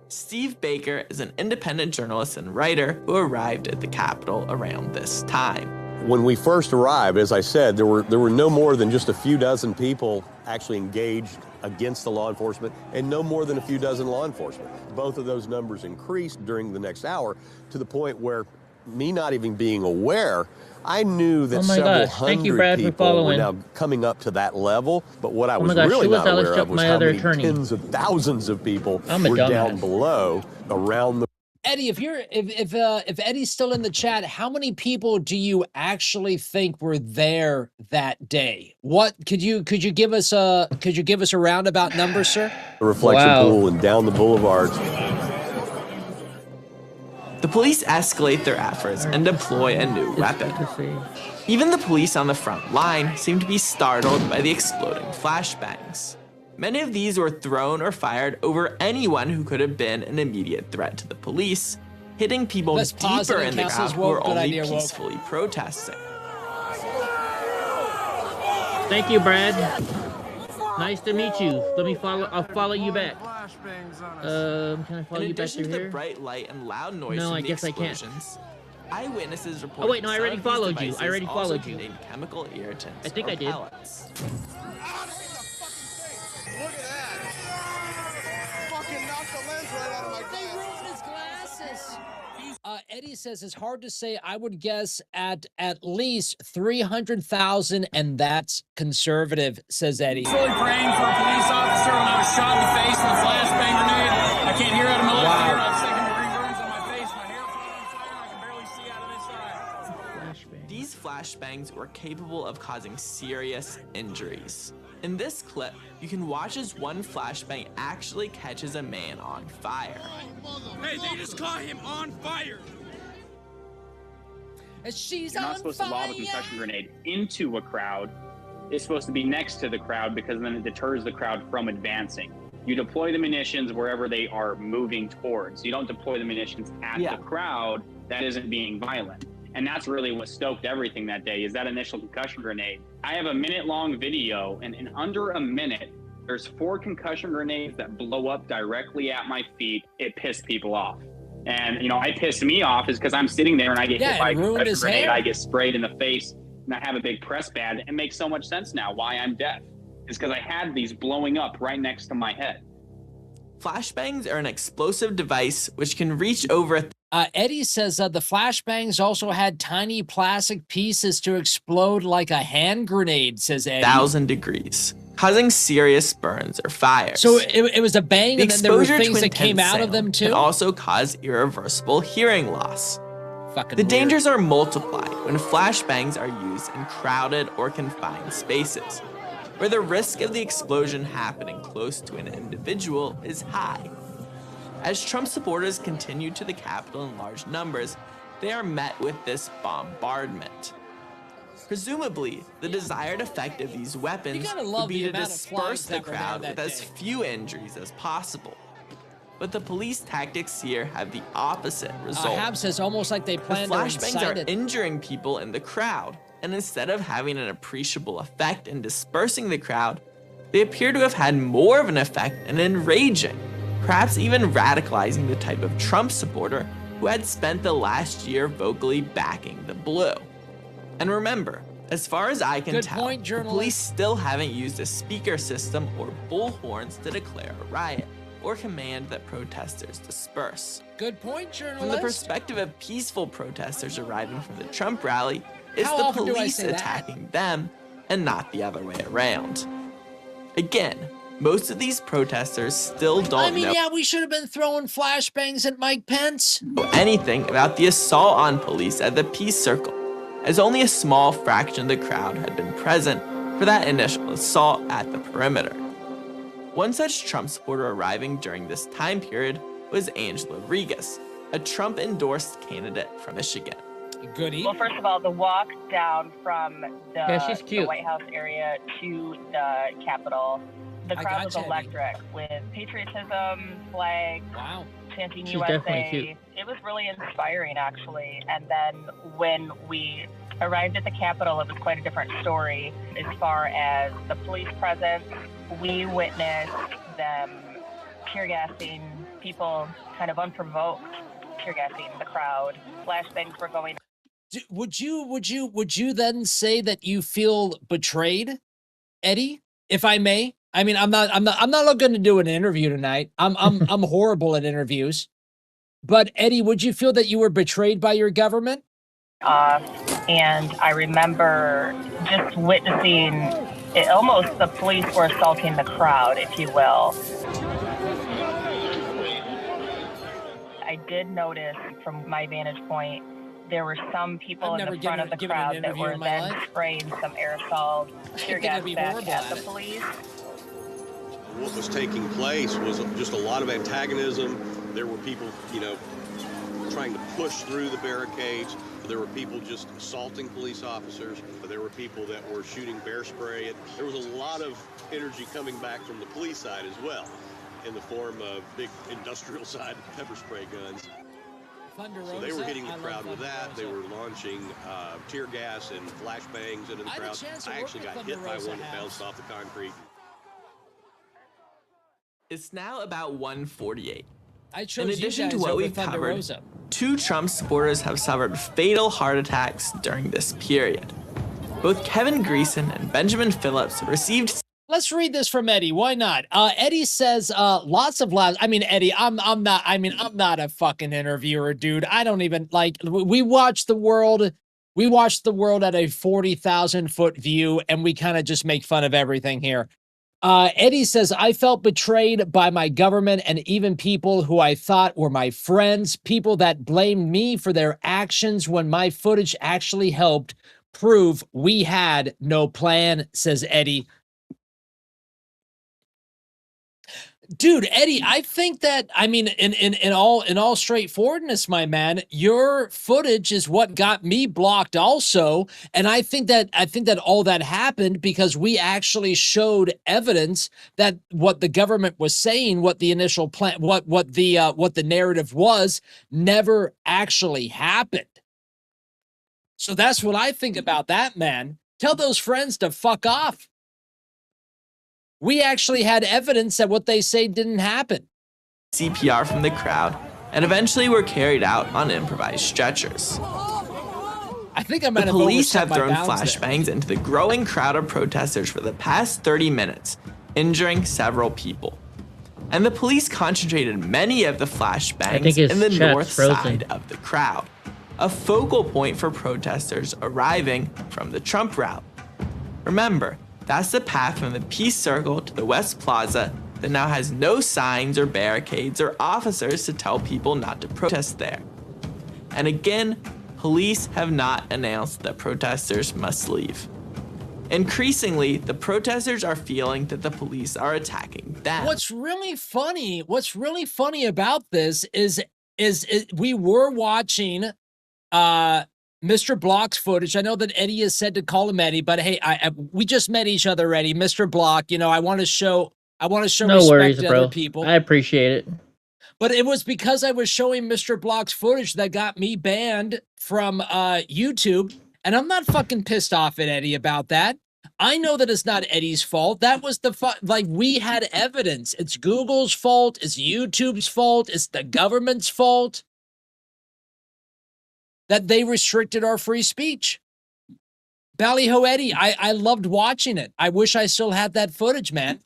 Steve Baker is an independent journalist and writer who arrived at the Capitol around this time. When we first arrived, as I said, there were no more than just a few dozen people actually engaged against the law enforcement and no more than a few dozen law enforcement. Both of those numbers increased during the next hour to the point where me not even being aware, I knew that several hundred people were now coming up to that level, but what I was really not aware of was how many tens of thousands of people were down below around the... Eddie, if Eddie's still in the chat, how many people do you actually think were there that day? What could you give us a roundabout number, sir? The reflection pool and down the boulevard. The police escalate their efforts and deploy a new weapon. Even the police on the front line seem to be startled by the exploding flashbangs. Many of these were thrown or fired over anyone who could have been an immediate threat to the police, hitting people deeper in the crowd who were only peacefully protesting. Thank you, Brad. Nice to meet you. I'll follow you back. Can I follow you back through here? In addition to the bright light and loud noise No, from I the guess I can't. explosions, eyewitnesses report Oh wait, no, I already followed you. I already followed you. Chemical irritants. I think I did. Pellets. Eddie says it's hard to say. I would guess at least 300,000, and that's conservative, says Eddie. Fully praying for a police officer when I was shot in the face with a flashbang grenade. I can't hear out of my left ear. I have second-degree burns on my face. My hair caught on fire. I can barely see out of this side. These flashbangs were capable of causing serious injuries. In this clip, you can watch as one flashbang actually catches a man on fire. Hey, they just caught him on fire. She's You're not supposed to lob a concussion grenade into a crowd. It's supposed to be next to the crowd because then it deters the crowd from advancing. You deploy the munitions wherever they are moving towards. You don't deploy the munitions at the crowd that isn't being violent. And that's really what stoked everything that day, is that initial concussion grenade. I have a minute-long video, and in under a minute, there's 4 concussion grenades that blow up directly at my feet. It pissed people off. And, you know, it pissed me off is because I'm sitting there and I get hit by a concussion grenade. I get sprayed in the face and I have a big press badge. It makes so much sense now why I'm deaf. It's because I had these blowing up right next to my head. Flashbangs are an explosive device which can reach over Eddie says the flashbangs also had tiny plastic pieces to explode like a hand grenade, says Eddie. 1,000 degrees, causing serious burns or fires. So it was a bang, and then there were exposure to things that came intense out of them sound too? can also cause irreversible hearing loss. Fucking The weird. dangers are multiplied when flashbangs are used in crowded or confined spaces, where the risk of the explosion happening close to an individual is high. As Trump supporters continue to the Capitol in large numbers, they are met with this bombardment. Presumably, the desired effect of these weapons would be to disperse the crowd with as few injuries as possible. But the police tactics here have the opposite result. Hab says almost like they The planned to flashbangs incite are it. injuring people in the crowd, and instead of having an appreciable effect in dispersing the crowd, they appear to have had more of an effect in enraging, perhaps even radicalizing the type of Trump supporter who had spent the last year vocally backing the blue. And remember, as far as I can Good tell, point, the journalist. police still haven't used a speaker system or bullhorns to declare a riot or command that protesters disperse. Good point, journalist. From the perspective of peaceful protesters arriving from the Trump rally, it's How the often do I police say that? attacking them and not the other way around. Again, most of these protesters still don't know Yeah, we should have been throwing flashbangs at Mike Pence. anything about the assault on police at the Peace Circle, as only a small fraction of the crowd had been present for that initial assault at the perimeter. One such Trump supporter arriving during this time period was Angela Regas, a Trump-endorsed candidate from Michigan. Good evening. Well, first of all, the walk down from she's the cute. White House area to the Capitol, the I crowd was gotcha, Eddie. electric with patriotism, flags, Wow. chanting She's USA. definitely cute. It was really inspiring, actually. And then when we arrived at the Capitol, it was quite a different story as far as the police presence. We witnessed them tear gassing people, kind of unprovoked, tear gassing the crowd. Flashbangs were going. Would you then say that you feel betrayed, Eddie? If I may, I mean, I'm not looking to do an interview tonight. I'm horrible at interviews, but Eddie, would you feel that you were betrayed by your government? And I remember just witnessing it, almost the police were assaulting the crowd, if you will. I did notice from my vantage point, there were some people in the front of the crowd that were then spraying some aerosol tear gas back at the police. What was taking place was just a lot of antagonism. There were people, trying to push through the barricades. There were people just assaulting police officers. There were people that were shooting bear spray. There was a lot of energy coming back from the police side as well, in the form of big industrial side pepper spray guns. So they were hitting the crowd with that. They were launching tear gas and flashbangs into the crowd. I actually got hit by one that bounced off the concrete. It's now about 1:48. I chose In you addition to guys what over we've Thunder covered, Rosa. 2 Trump supporters have suffered fatal heart attacks during this period. Both Kevin Greeson and Benjamin Phillips received. Let's read this from Eddie. Why not? Eddie says, lots of laughs. I mean, Eddie, I'm not a fucking interviewer, dude. I don't even we watch the world. We watch the world at a 40,000 foot view, and we kind of just make fun of everything here. Eddie says, I felt betrayed by my government and even people who I thought were my friends, people that blamed me for their actions when my footage actually helped prove we had no plan, says Eddie. Dude, Eddie, I think that, I mean, in all straightforwardness, my man, your footage is what got me blocked also. And I think that all that happened because we actually showed evidence that what the government was saying, what the initial plan, what the narrative was, never actually happened. So that's what I think about that, man. Tell those friends to fuck off. We actually had evidence that what they say didn't happen. CPR from the crowd and eventually were carried out on improvised stretchers. I think I might The have police overstepped have my thrown bounds there. flashbangs into the growing crowd of protesters for the past 30 minutes, injuring several people. And the police concentrated many of the flashbangs in the north side of the crowd, a focal point for protesters arriving from the Trump route. Remember, that's the path from the Peace Circle to the West Plaza that now has no signs or barricades or officers to tell people not to protest there. And again, police have not announced that protesters must leave. Increasingly, the protesters are feeling that the police are attacking them. What's really funny about this is we were watching Mr. Block's footage. I know that Eddie has said to call him Eddie, but hey, we just met each other, Eddie. Mr. Block, you know, I want to show No respect worries, to bro. other people. I appreciate it. But it was because I was showing Mr. Block's footage that got me banned from YouTube. And I'm not fucking pissed off at Eddie about that. I know that it's not Eddie's fault. That was like, we had evidence. It's Google's fault. It's YouTube's fault. It's the government's fault that they restricted our free speech. Ballyho Eddie, I loved watching it. I wish I still had that footage, man.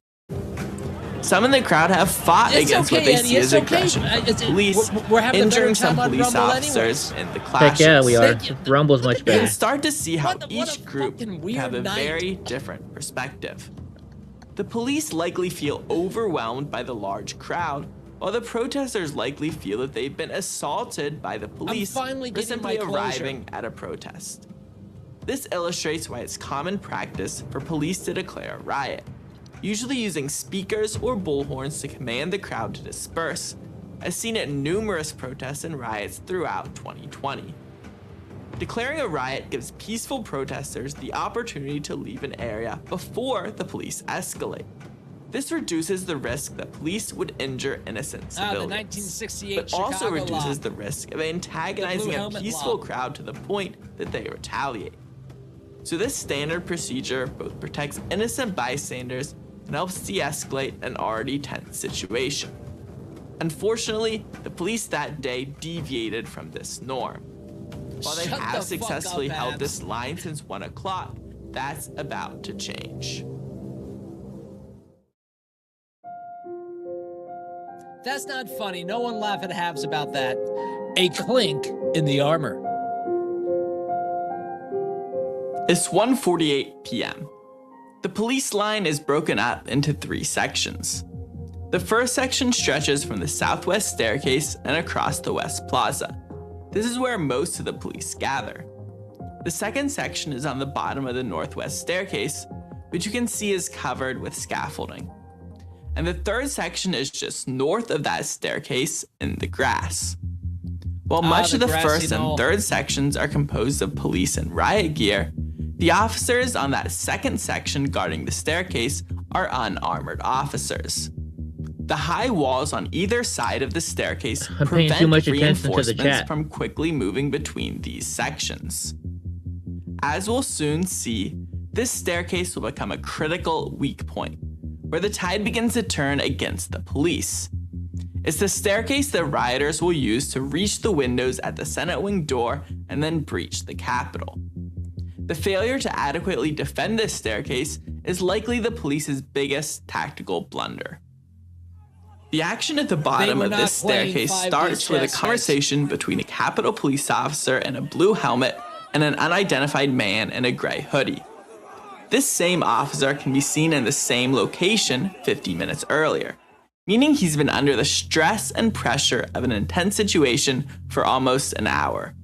Some in the crowd have fought against what they see as aggression from police, injuring some police officers in the clashes. Heck yeah, we are. Rumble's much You better. can start to see how each group have a very different perspective. The police likely feel overwhelmed by the large crowd, while the protesters likely feel that they've been assaulted by the police for simply arriving at a protest. This illustrates why it's common practice for police to declare a riot, usually using speakers or bullhorns to command the crowd to disperse, as seen at numerous protests and riots throughout 2020. Declaring a riot gives peaceful protesters the opportunity to leave an area before the police escalate. This reduces the risk that police would injure innocent civilians, the 1968 but also Chicago reduces law. the risk of antagonizing a peaceful crowd to the point that they retaliate. So this standard procedure both protects innocent bystanders and helps de-escalate an already tense situation. Unfortunately, the police that day deviated from this norm. While they have successfully held this line since 1 o'clock, that's about to change. That's not funny. No one laugh at halves about that. A clink in the armor. It's 1:48 p.m. The police line is broken up into 3 sections. The first section stretches from the southwest staircase and across the West Plaza. This is where most of the police gather. The second section is on the bottom of the northwest staircase, which you can see is covered with scaffolding. And the third section is just north of that staircase in the grass. While much of the first and third sections are composed of police and riot gear, the officers on that second section guarding the staircase are unarmored officers. The high walls on either side of the staircase prevent reinforcements from quickly moving between these sections. As we'll soon see, this staircase will become a critical weak point, where the tide begins to turn against the police. It's the staircase that rioters will use to reach the windows at the Senate wing door and then breach the Capitol. The failure to adequately defend this staircase is likely the police's biggest tactical blunder. The action at the bottom of this staircase starts with a conversation between a Capitol police officer in a blue helmet and an unidentified man in a gray hoodie. This same officer can be seen in the same location 50 minutes earlier, meaning he's been under the stress and pressure of an intense situation for almost an hour.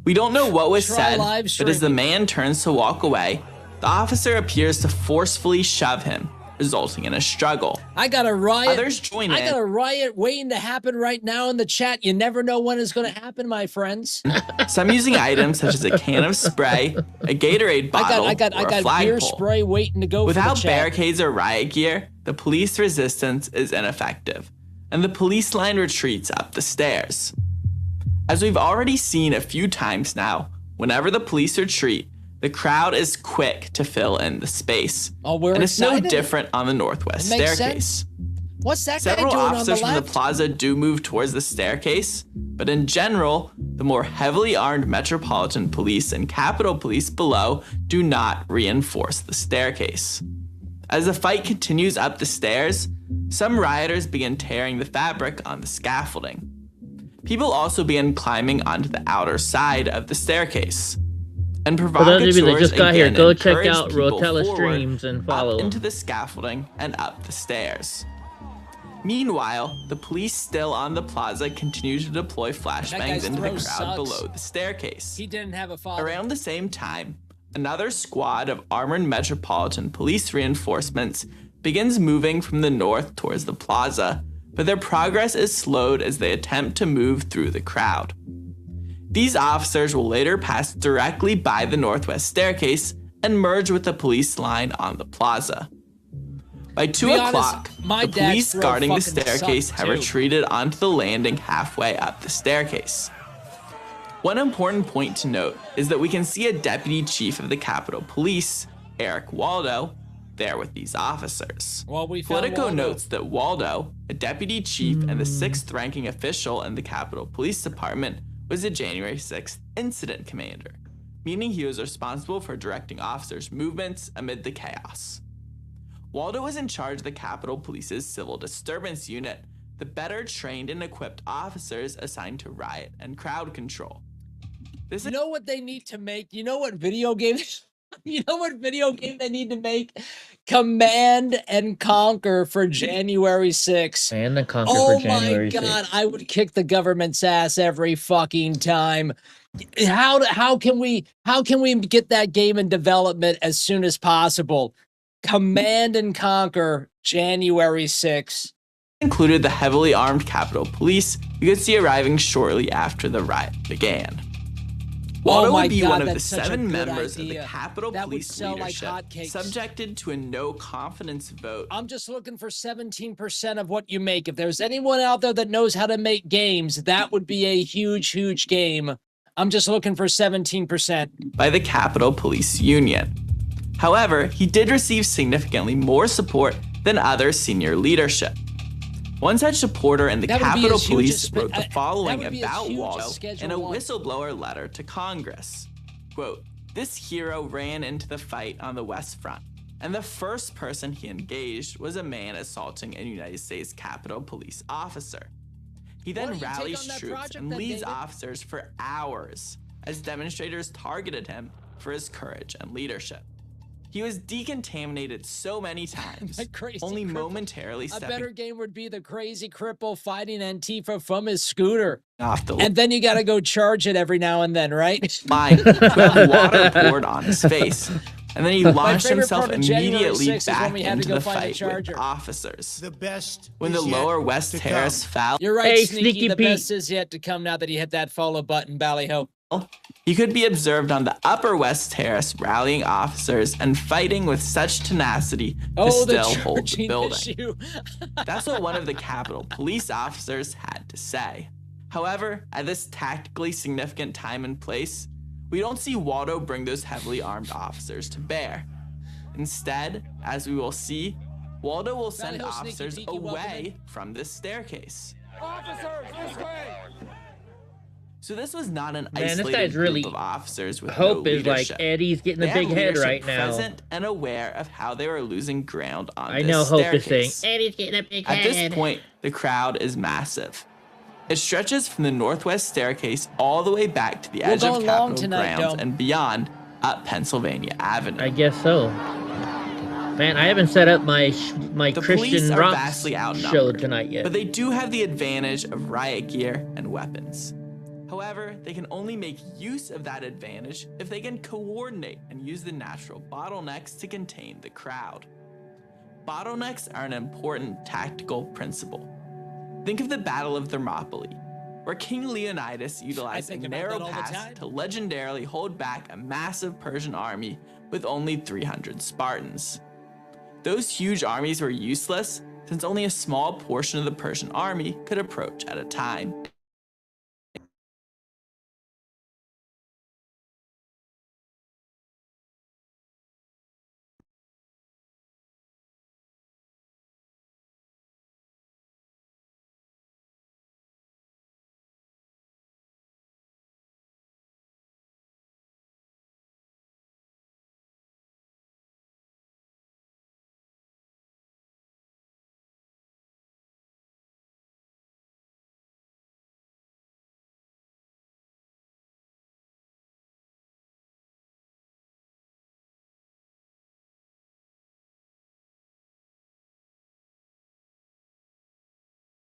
We don't know what was said, but as the man turns to walk away, the officer appears to forcefully shove him, resulting in a struggle. I got a riot. Others join in. I got a riot waiting to happen right now in the chat. You never know when it's going to happen, my friends. Some using items such as a can of spray, a Gatorade bottle, I got or a flagpole. beer spray waiting to go. Without for the chat. barricades or riot gear, the police resistance is ineffective, and the police line retreats up the stairs. As we've already seen a few times now, whenever the police retreat, the crowd is quick to fill in the space. Oh, we're and it's no excited. different on the northwest It makes staircase. sense. What's that guy Several doing on the officers from the left? plaza do move towards the staircase, but in general, the more heavily armed Metropolitan Police and Capitol Police below do not reinforce the staircase. As the fight continues up the stairs, some rioters begin tearing the fabric on the scaffolding. People also begin climbing onto the outer side of the staircase. And For those of you that provocateurs just got here, again go check encourage out people Rotella forward, streams and follow up into them. the scaffolding and up the stairs. Meanwhile, the police still on the plaza continue to deploy flashbangs into the crowd sucks. below the staircase. He didn't have a father. Around the same time, another squad of armored Metropolitan Police reinforcements begins moving from the north towards the plaza, but their progress is slowed as they attempt to move through the crowd. These officers will later pass directly by the northwest staircase and merge with the police line on the plaza. By 2 o'clock, the police guarding the staircase have retreated onto the landing halfway up the staircase. One important point to note is that we can see a deputy chief of the Capitol Police, Eric Waldo, there with these officers. Well, we found Politico Waldo. notes that Waldo, a deputy chief and the 6th ranking official in the Capitol Police Department, was the January 6th incident commander, meaning he was responsible for directing officers' movements amid the chaos. Waldo was in charge of the Capitol Police's Civil Disturbance Unit, the better trained and equipped officers assigned to riot and crowd control. You know what they need to make? You know what video game? You know what video game they need to make? Command and Conquer for January 6th. Command and Conquer Oh for January my 6th. God, I would kick the government's ass every fucking time. How can we get that game in development as soon as possible? Command and Conquer January 6th. Included the heavily armed Capitol Police you could see arriving shortly after the riot began. Waldo my would be God, one of the that's such a 7 good members of idea. the Capitol That would Police sell like leadership hotcakes. subjected to a no confidence vote. I'm just looking for 17% of what you make. If there's anyone out there that knows how to make games, that would be a huge, huge game. I'm just looking for 17%. By the Capitol Police Union. However, he did receive significantly more support than other senior leadership. One such supporter in the That would be Capitol as huge Police as- wrote the that following would be as about huge as Waldo Schedule in a 1. whistleblower letter to Congress. Quote, "This hero ran into the fight on the West Front, and the first person he engaged was a man assaulting a United States Capitol Police officer. He then Why don't you take rallies on that troops project and then, leads David? officers for hours as demonstrators targeted him for his courage and leadership. He was decontaminated so many times, That crazy only cripple. momentarily A stepping better game would be the crazy cripple fighting Antifa from his scooter. off the And then you got to go charge it every now and then, right? line to have water poured on his face. And then he launched favorite himself part of January immediately 6th is when back we had to into go the find a fight with charger. officers. The best When the is yet lower West to Terrace come. fell, You're right, Hey, Sneaky. Sneaky The Pete. best is yet to come now that he hit that follow button, Ballyho. he could be observed on the upper West Terrace rallying officers and fighting with such tenacity to Oh, the still hold the charging building. issue. That's what one of the Capitol Police officers had to say. However, at this tactically significant time and place, we don't see Waldo bring those heavily armed officers to bear. Instead, as we will see, Waldo will send Ballyho, Sneaky officers Peeky, welcome away from this staircase. Officers, this way! So this was not an Man, this isolated guy's really group of officers with hope no is like leadership. Eddie's getting They a had big head leadership right now. present and aware of how they were losing ground on I this know Hope is saying staircase. Eddie's getting a big At head. this point, the crowd is massive. It stretches from the northwest staircase all the way back to the edge of going long Capitol tonight, grounds Dome. and beyond up Pennsylvania Avenue. I guess so. Man, I haven't set up my The police Christian are rock vastly show outnumbered, tonight yet. but they do have the advantage of riot gear and weapons. However, they can only make use of that advantage if they can coordinate and use the natural bottlenecks to contain the crowd. Bottlenecks are an important tactical principle. Think of the Battle of Thermopylae, where King Leonidas utilized a think about narrow that all the pass time. to legendarily hold back a massive Persian army with only 300 Spartans. Those huge armies were useless since only a small portion of the Persian army could approach at a time.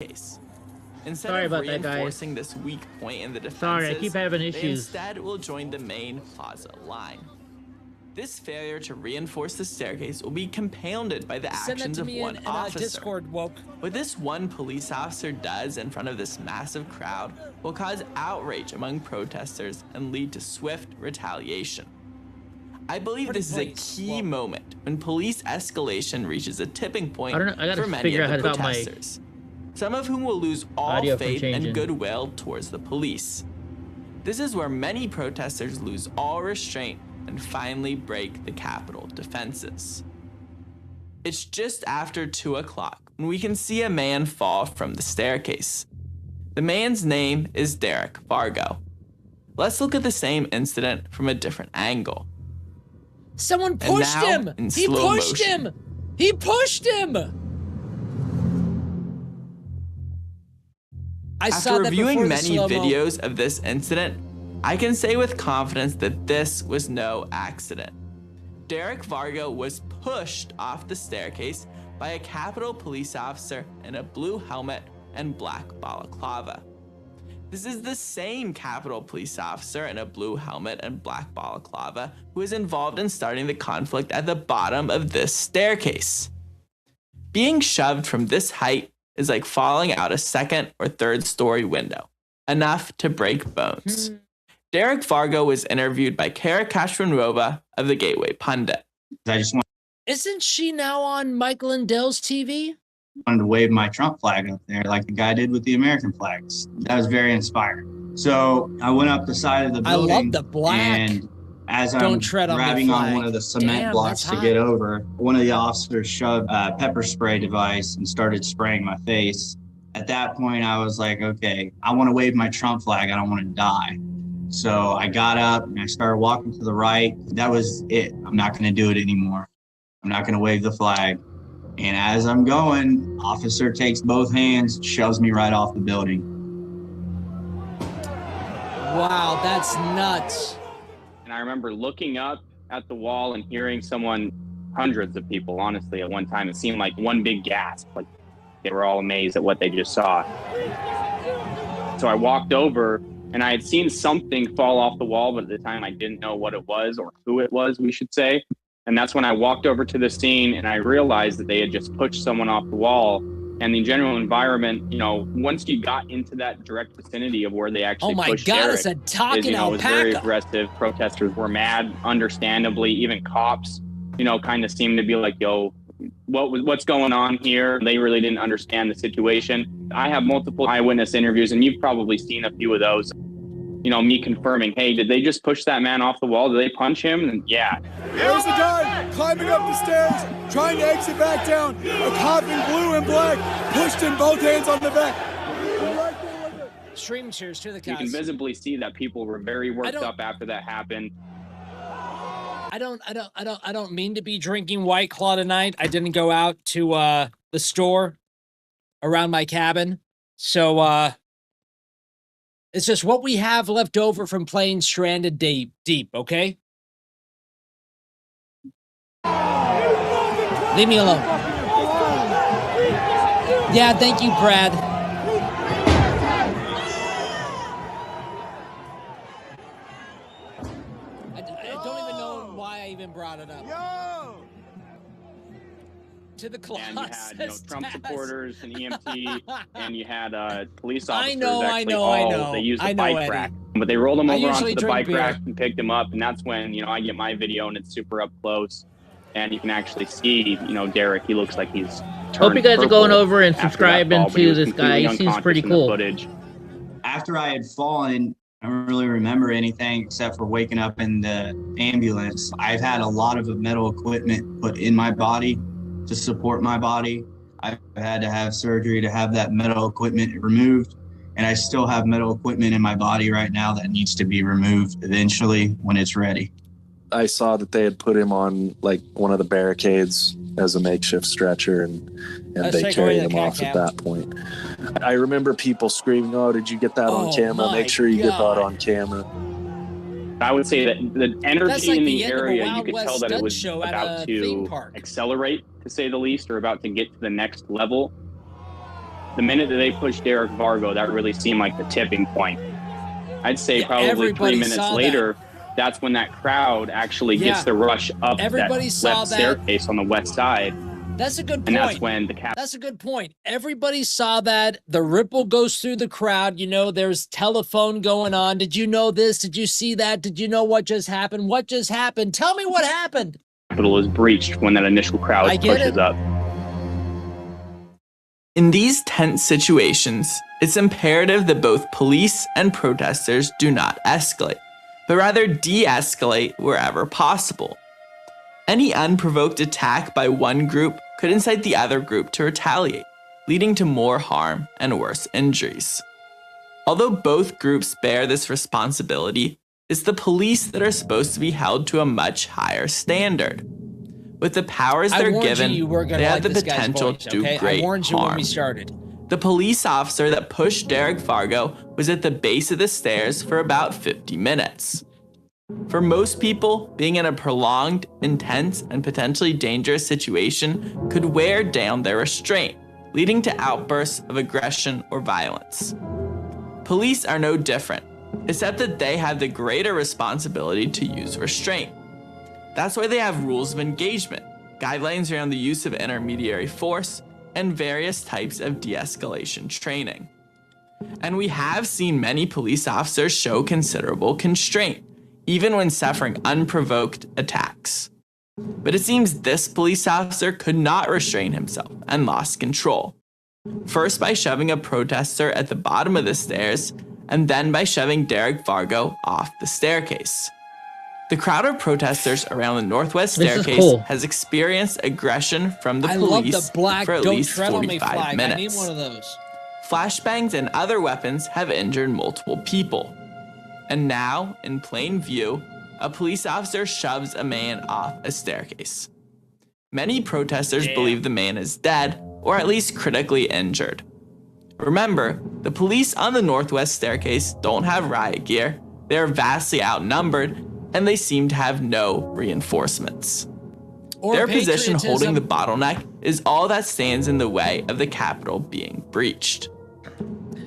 case. Instead Sorry of about that, guys. reinforcing this weak point in the defenses, Sorry, I keep having they issues. instead will join the main plaza line. This failure to reinforce the staircase will be compounded by the actions of one officer. Discord woke. What this one police officer does in front of this massive crowd will cause outrage among protesters and lead to swift retaliation. I believe this is a key moment when police escalation reaches a tipping point I gotta for many figure of out the how to stop my protesters, some of whom will lose all audio from faith changing. and goodwill towards the police. This is where many protesters lose all restraint and finally break the Capitol defenses. It's just after 2 o'clock when we can see a man fall from the staircase. The man's name is Derek Vargo. Let's look at the same incident from a different angle. Someone And pushed now, him. in He slow pushed motion. him. He pushed him. I saw After that reviewing before the many slow-mo. videos of this incident, I can say with confidence that this was no accident. Derek Vargo was pushed off the staircase by a Capitol police officer in a blue helmet and black balaclava. This is the same Capitol police officer in a blue helmet and black balaclava who is involved in starting the conflict at the bottom of this staircase. Being shoved from this height is like falling out a second or third story window, enough to break bones. Derek Vargo was interviewed by Kara Kashranova of the Gateway Pundit. I just Isn't she now on Michael and Dell's TV? wanted to wave my Trump flag up there like the guy did with the American flags. That was very inspiring. So I went up the side of the I building. love the black. And as Don't I'm tread on the grabbing on flag. one of the cement Damn, blocks that's to get over, one of the officers shoved a pepper spray device and started spraying my face. At that point, I was like, okay, I want to wave my Trump flag. I don't want to die. So I got up and I started walking to the right. That was it. I'm not going to do it anymore. I'm not going to wave the flag. And as I'm going, officer takes both hands, shoves me right off the building. Wow, that's nuts. And I remember looking up at the wall and hearing someone, hundreds of people, honestly, at one time. It seemed like one big gasp, like they were all amazed at what they just saw. So I walked over and I had seen something fall off the wall, but at the time I didn't know what it was or who it was, we should say. And that's when I walked over to the scene and I realized that they had just pushed someone off the wall. And the general environment, you know, once you got into that direct vicinity of where they actually Oh my pushed God, Derek, it's a talking it was very alpaca. aggressive. Protesters were mad, understandably. Even cops, you know, kind of seemed to be like, yo, what's going on here? They really didn't understand the situation. I have multiple eyewitness interviews, and you've probably seen a few of those. You know, me confirming, hey, did they just push that man off the wall? Did they punch him? And yeah. There's the guy climbing up the stairs, trying to exit back down. A cop in blue and black pushed him both hands on the back. Stream cheers to the You cast. can visibly see that people were very worked up after that happened. I don't mean to be drinking White Claw tonight. I didn't go out to the store around my cabin. So it's just what we have left over from playing Stranded Deep, okay? Leave me alone. Yeah, thank you, Brad. I don't even know why I even brought it up. To the class. And you had, you know, Trump supporters and EMT, and you had police officers. I know. They used I the know, bike Eddie. rack, but they rolled them I over usually onto the drink bike beer. rack and picked them up, and that's when, you know, I get my video and it's super up close, and you can actually see, you know, Derek. He looks like he's turned Hope you guys are going purple over and after that subscribing fall, but he to was this guy. He completely seems pretty unconscious in the cool. footage. After I had fallen, I don't really remember anything except for waking up in the ambulance. I've had a lot of metal equipment put in my body to support my body. I've had to have surgery to have that metal equipment removed, and I still have metal equipment in my body right now that needs to be removed eventually when it's ready. I saw that they had put him on like one of the barricades as a makeshift stretcher, and they carried him off at that point. I remember people screaming, "Oh, did you get that on camera? Make sure you get that on camera." I would say that the That's energy like in the the end of a area, you Wild could West tell that it stunt was show at about a theme to park. accelerate, to say the least, or about to get to the next level. the minute that they pushed Derek Vargo, that really seemed like the tipping point. I'd say probably 3 minutes later, that's when that crowd actually gets to rush up that left staircase on the west side. That's a good point. And that's when That's a good point. Everybody saw that. The ripple goes through the crowd. You know, there's telephone going on. Did you know this? Did you see that? Did you know what just happened? What just happened? Tell me what happened. Capitol is breached when that initial crowd pushes up. In these tense situations, it's imperative that both police and protesters do not escalate, but rather de-escalate wherever possible. Any unprovoked attack by one group could incite the other group to retaliate, leading to more harm and worse injuries. Although both groups bear this responsibility, it's the police that are supposed to be held to a much higher standard. With the powers they're given, they have the potential to do great I warned you when harm. we started. The police officer that pushed Derek Vargo was at the base of the stairs for about 50 minutes. For most people, being in a prolonged, intense, and potentially dangerous situation could wear down their restraint, leading to outbursts of aggression or violence. Police are no different, except that they have the greater responsibility to use restraint. That's why they have rules of engagement, guidelines around the use of intermediary force, and various types of de-escalation training. And we have seen many police officers show considerable constraint, even when suffering unprovoked attacks. But it seems this police officer could not restrain himself and lost control. First by shoving a protester at the bottom of the stairs, and then by shoving Derek Vargo off the staircase. The crowd of protesters around the northwest staircase has experienced aggression from the police for at least 45 minutes. I need one of those. Flashbangs and other weapons have injured multiple people. And now, in plain view, a police officer shoves a man off a staircase. Many protesters believe the man is dead, or at least critically injured. Remember, the police on the northwest staircase don't have riot gear, they are vastly outnumbered, and they seem to have no reinforcements. Their position holding the bottleneck is all that stands in the way of the Capitol being breached.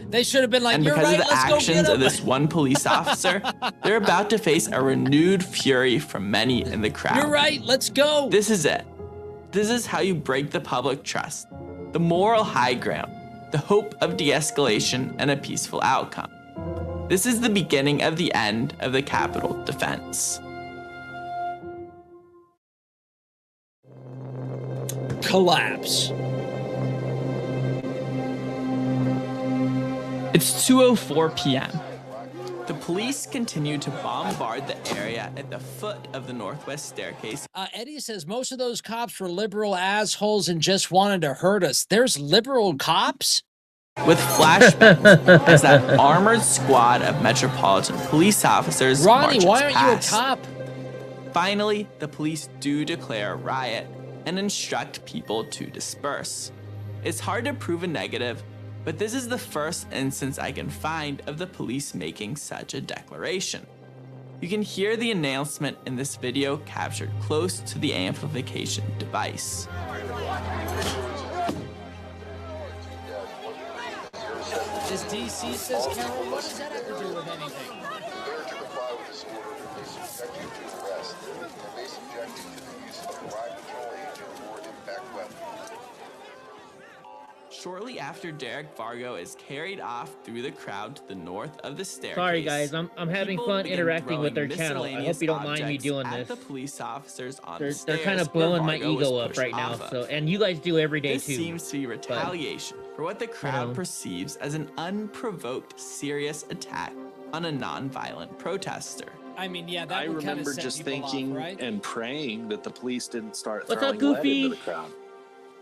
They should have been like, and you're because right, of the let's go actions get him. of this one police officer, they're about to face a renewed fury from many in the crowd. You're right, let's go. This is it. This is how you break the public trust, the moral high ground, the hope of de-escalation and a peaceful outcome. This is the beginning of the end of the Capitol defense. Collapse. It's 2:04 p.m. The police continue to bombard the area at the foot of the northwest staircase. Eddie says most of those cops were liberal assholes and just wanted to hurt us. There's liberal cops? With flashbangs as that armored squad of Metropolitan Police officers Ronnie, marches why aren't past. you a cop? Finally, the police do declare a riot and instruct people to disperse. It's hard to prove a negative, but this is the first instance I can find of the police making such a declaration. You can hear the announcement in this video captured close to the amplification device. This DC says, Carol, what does that have to do with anything? Shortly after Derek Vargo is carried off through the crowd to the north of the staircase. Sorry guys, I'm having fun interacting with their channel. I hope you don't mind me doing this. The police officers on they're kind of blowing my ego up right now. So, and you guys do every day this too. This seems to be retaliation for what the crowd perceives as an unprovoked, serious attack on a non-violent protester. I mean, yeah, that I would kind of remember set just people thinking off, right? and praying that the police didn't start What's throwing up, lead Goofy? into the crowd.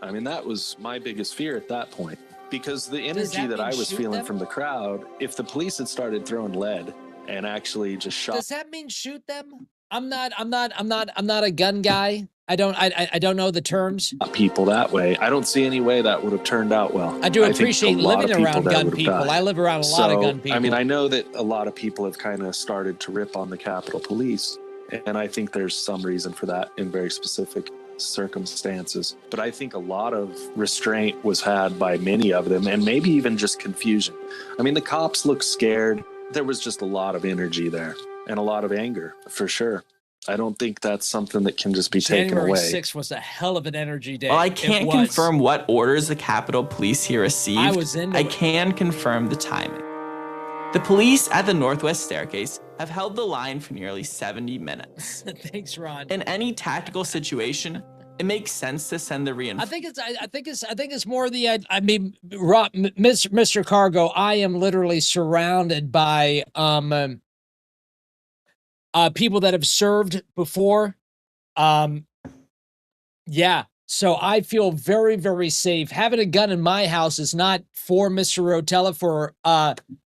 I mean, that was my biggest fear at that point. Because the energy that I was feeling from the crowd, if the police had started throwing lead and actually just shot. Does that mean shoot them? I'm not a gun guy. I don't know the terms. People that way. I don't see any way that would have turned out well. I do think appreciate a lot living of people around that gun would have people. died. I live around a lot of gun So, people. I mean, I know that a lot of people have kind of started to rip on the Capitol Police, and I think there's some reason for that in very specific circumstances. But I think a lot of restraint was had by many of them, and maybe even just confusion. I mean, the cops looked scared. There was just a lot of energy there and a lot of anger, for sure. I don't think that's something that can just be taken away. January 6th was a hell of an energy day. While I can't confirm what orders the Capitol Police here received, I can confirm the timing. The police at the Northwest Staircase have held the line for nearly 70 minutes. Thanks, Ron. In any tactical situation, it makes sense to send the reinforcements. I think it's more the I mean, Mr. Cargo, I am literally surrounded by people that have served before. Yeah. So I feel very, very safe. Having a gun in my house is not for Mr. Rotella for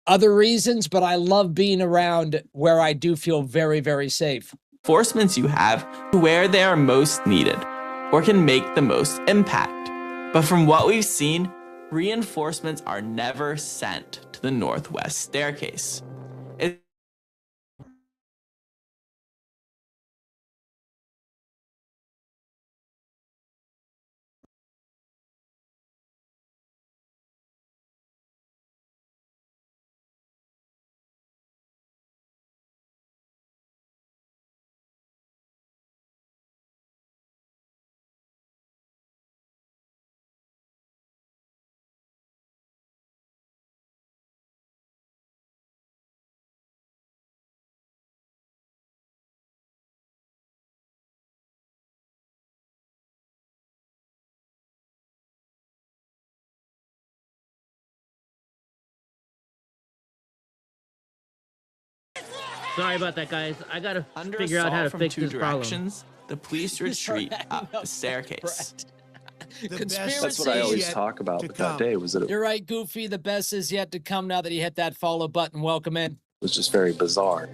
other reasons, but I love being around where I do feel very, very safe. Reinforcements you have where they are most needed or can make the most impact. But from what we've seen, reinforcements are never sent to the Northwest Staircase. Sorry about that, guys. I gotta figure out how to fix this problem. The police retreat up the staircase. That's what I always talk about with that day. Was that You're right, Goofy. The best is yet to come now that he hit that follow button. Welcome in. It was just very bizarre.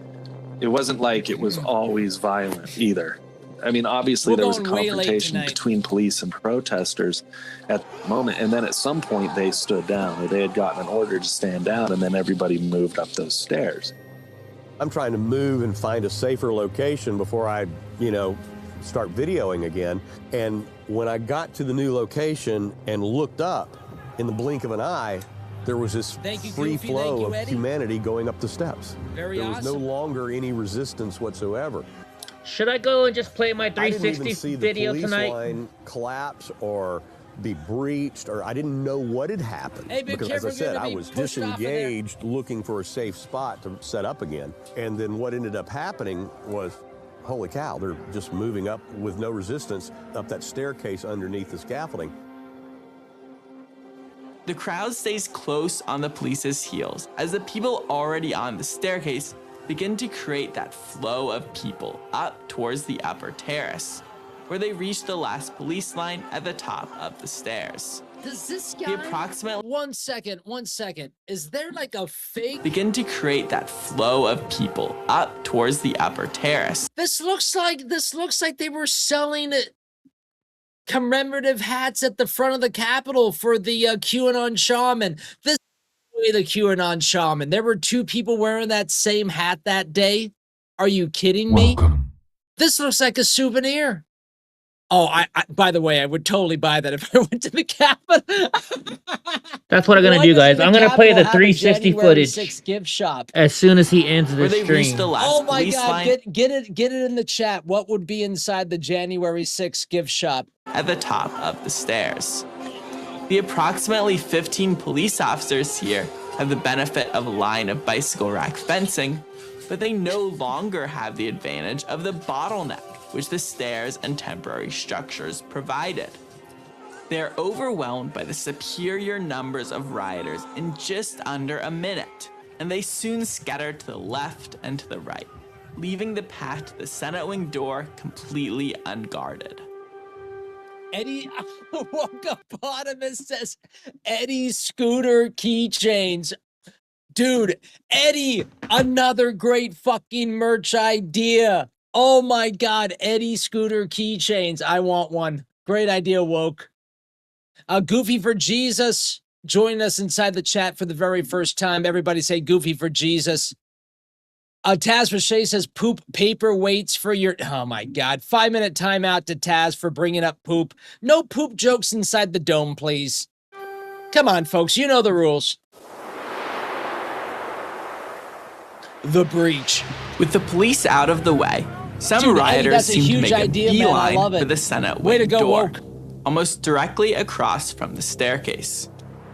It wasn't like it was always violent either. I mean, obviously there was a confrontation between police and protesters at the moment, and then at some point they stood down, or they had gotten an order to stand down, and then everybody moved up those stairs. I'm trying to move and find a safer location before I, start videoing again. And when I got to the new location and looked up, in the blink of an eye, there was this free flow of humanity going up the steps. There was no longer any resistance whatsoever. Should I go and just play my 360 video tonight? I didn't even see the police line collapse or be breached, or I didn't know what had happened. Hey, because as I said, I was disengaged looking for a safe spot to set up again. And then what ended up happening was, holy cow, they're just moving up with no resistance up that staircase underneath the scaffolding. The crowd stays close on the police's heels as the people already on the staircase begin to create that flow of people up towards the upper terrace, where they reach the last police line at the top of the stairs. Does this guy... One second. Is there like a fake... Begin to create that flow of people up towards the upper terrace. This looks like they were selling commemorative hats at the front of the Capitol for the QAnon shaman. This is the QAnon shaman. There were 2 people wearing that same hat that day. Are you kidding me? This looks like a souvenir. Oh, I by the way, I would totally buy that if I went to the Capitol. That's what I'm gonna do, guys. I'm gonna play the 360 footage gift shop as soon as he ends this stream. Oh my God! Get it in the chat. What would be inside the January 6th gift shop? At the top of the stairs. The approximately 15 police officers here have the benefit of a line of bicycle rack fencing, but they no longer have the advantage of the bottleneck which the stairs and temporary structures provided. They are overwhelmed by the superior numbers of rioters in just under a minute, and they soon scatter to the left and to the right, leaving the path to the Senate wing door completely unguarded. Eddie Wokeapotamus says Eddie scooter keychains. Dude, Eddie, another great fucking merch idea. Oh my God, Eddie scooter keychains. I want one. Great idea, Woke. Goofy for Jesus joining us inside the chat for the very first time. Everybody say Goofy for Jesus. Taz Rashay says poop paper waits for your, oh my God. 5-minute timeout to Taz for bringing up poop. No poop jokes inside the dome, please. Come on, folks. You know the rules. The breach. With the police out of the way, some rioters seem to make a beeline for the Senate wing door, almost directly across from the staircase.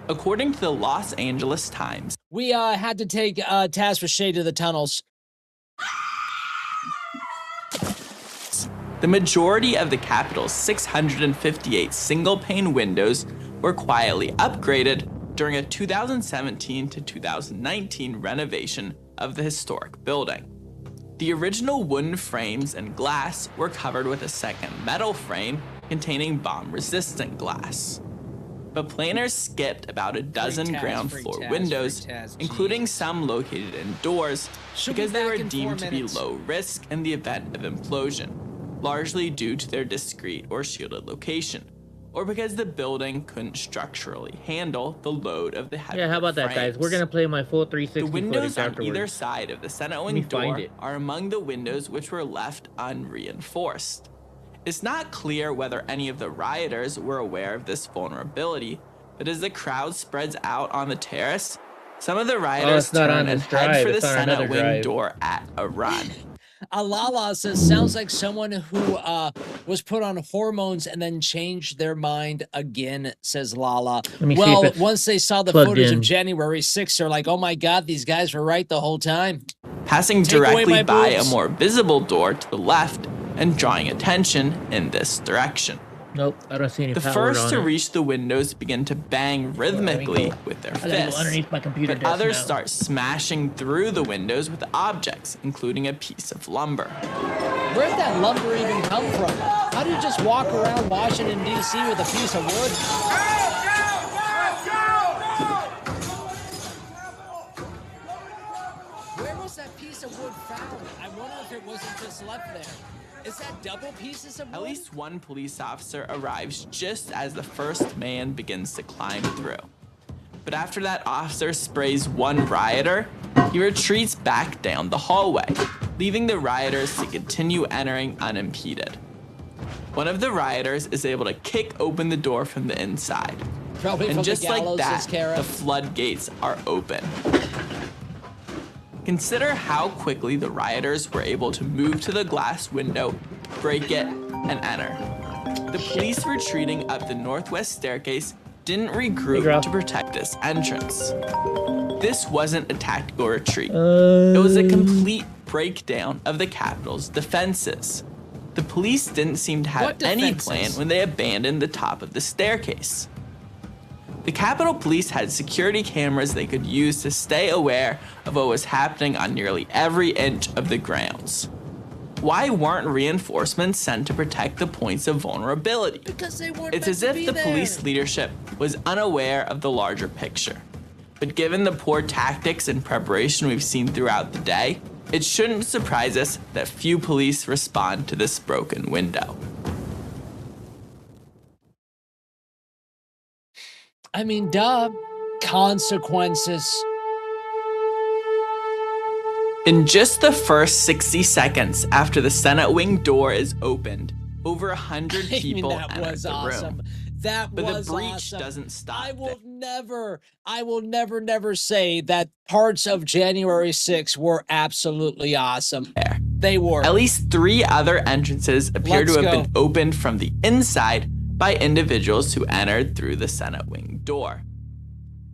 According to the Los Angeles Times, we had to take Taz Rashay to the tunnels. The majority of the Capitol's 658 single-pane windows were quietly upgraded during a 2017 to 2019 renovation of the historic building. The original wooden frames and glass were covered with a second metal frame containing bomb-resistant glass. But planners skipped about a dozen ground floor windows, including some located indoors, because they were deemed to be low risk in the event of implosion, largely due to their discreet or shielded location, or because the building couldn't structurally handle the load of the heavy Yeah, how about that, guys? We're gonna play my full 360 The windows on afterwards. either side of the Senate wing door are among the windows which were left unreinforced. It's not clear whether any of the rioters were aware of this vulnerability, but as the crowd spreads out on the terrace, some of the rioters turn and head for the Senate wing door at a run. Alala says, sounds like someone who was put on hormones and then changed their mind again, says Lala. Well, once they saw the footage of January 6th, they're like, oh my God, these guys were right the whole time. Passing directly by a more visible door to the left and drawing attention in this direction. Nope, I don't see any The power first on to it. reach the windows begin to bang rhythmically with their I gotta go fists, underneath my computer but desk others now. start smashing through the windows with objects, including a piece of lumber. Where'd that lumber even come from? How do you just walk around Washington, D.C. with a piece of wood? Where was that piece of wood found? I wonder if it wasn't just left there. Is that double pieces of wood? At least one police officer arrives just as the first man begins to climb through. But after that officer sprays one rioter, he retreats back down the hallway, leaving the rioters to continue entering unimpeded. One of the rioters is able to kick open the door from the inside. Probably and from just the like gallows, that, says Kara. the floodgates are open. Consider how quickly the rioters were able to move to the glass window, break it, and enter. The police retreating up the northwest staircase didn't regroup to protect this entrance. This wasn't a tactical retreat. It was a complete breakdown of the Capitol's defenses. The police didn't seem to have any plan when they abandoned the top of the staircase. The Capitol Police had security cameras they could use to stay aware of what was happening on nearly every inch of the grounds. Why weren't reinforcements sent to protect the points of vulnerability? Because they weren't It's meant as to if be the there. police leadership was unaware of the larger picture. But given the poor tactics and preparation we've seen throughout the day, it shouldn't surprise us that few police respond to this broken window. I mean, duh. Consequences. In just the first 60 seconds after the Senate wing door is opened, over 100 people that enter was the awesome. room. That But was the breach awesome. doesn't stop I will never say that parts of January 6th were absolutely awesome. They were. At least 3 other entrances appear Let's to have go. been opened from the inside by individuals who entered through the Senate wing door.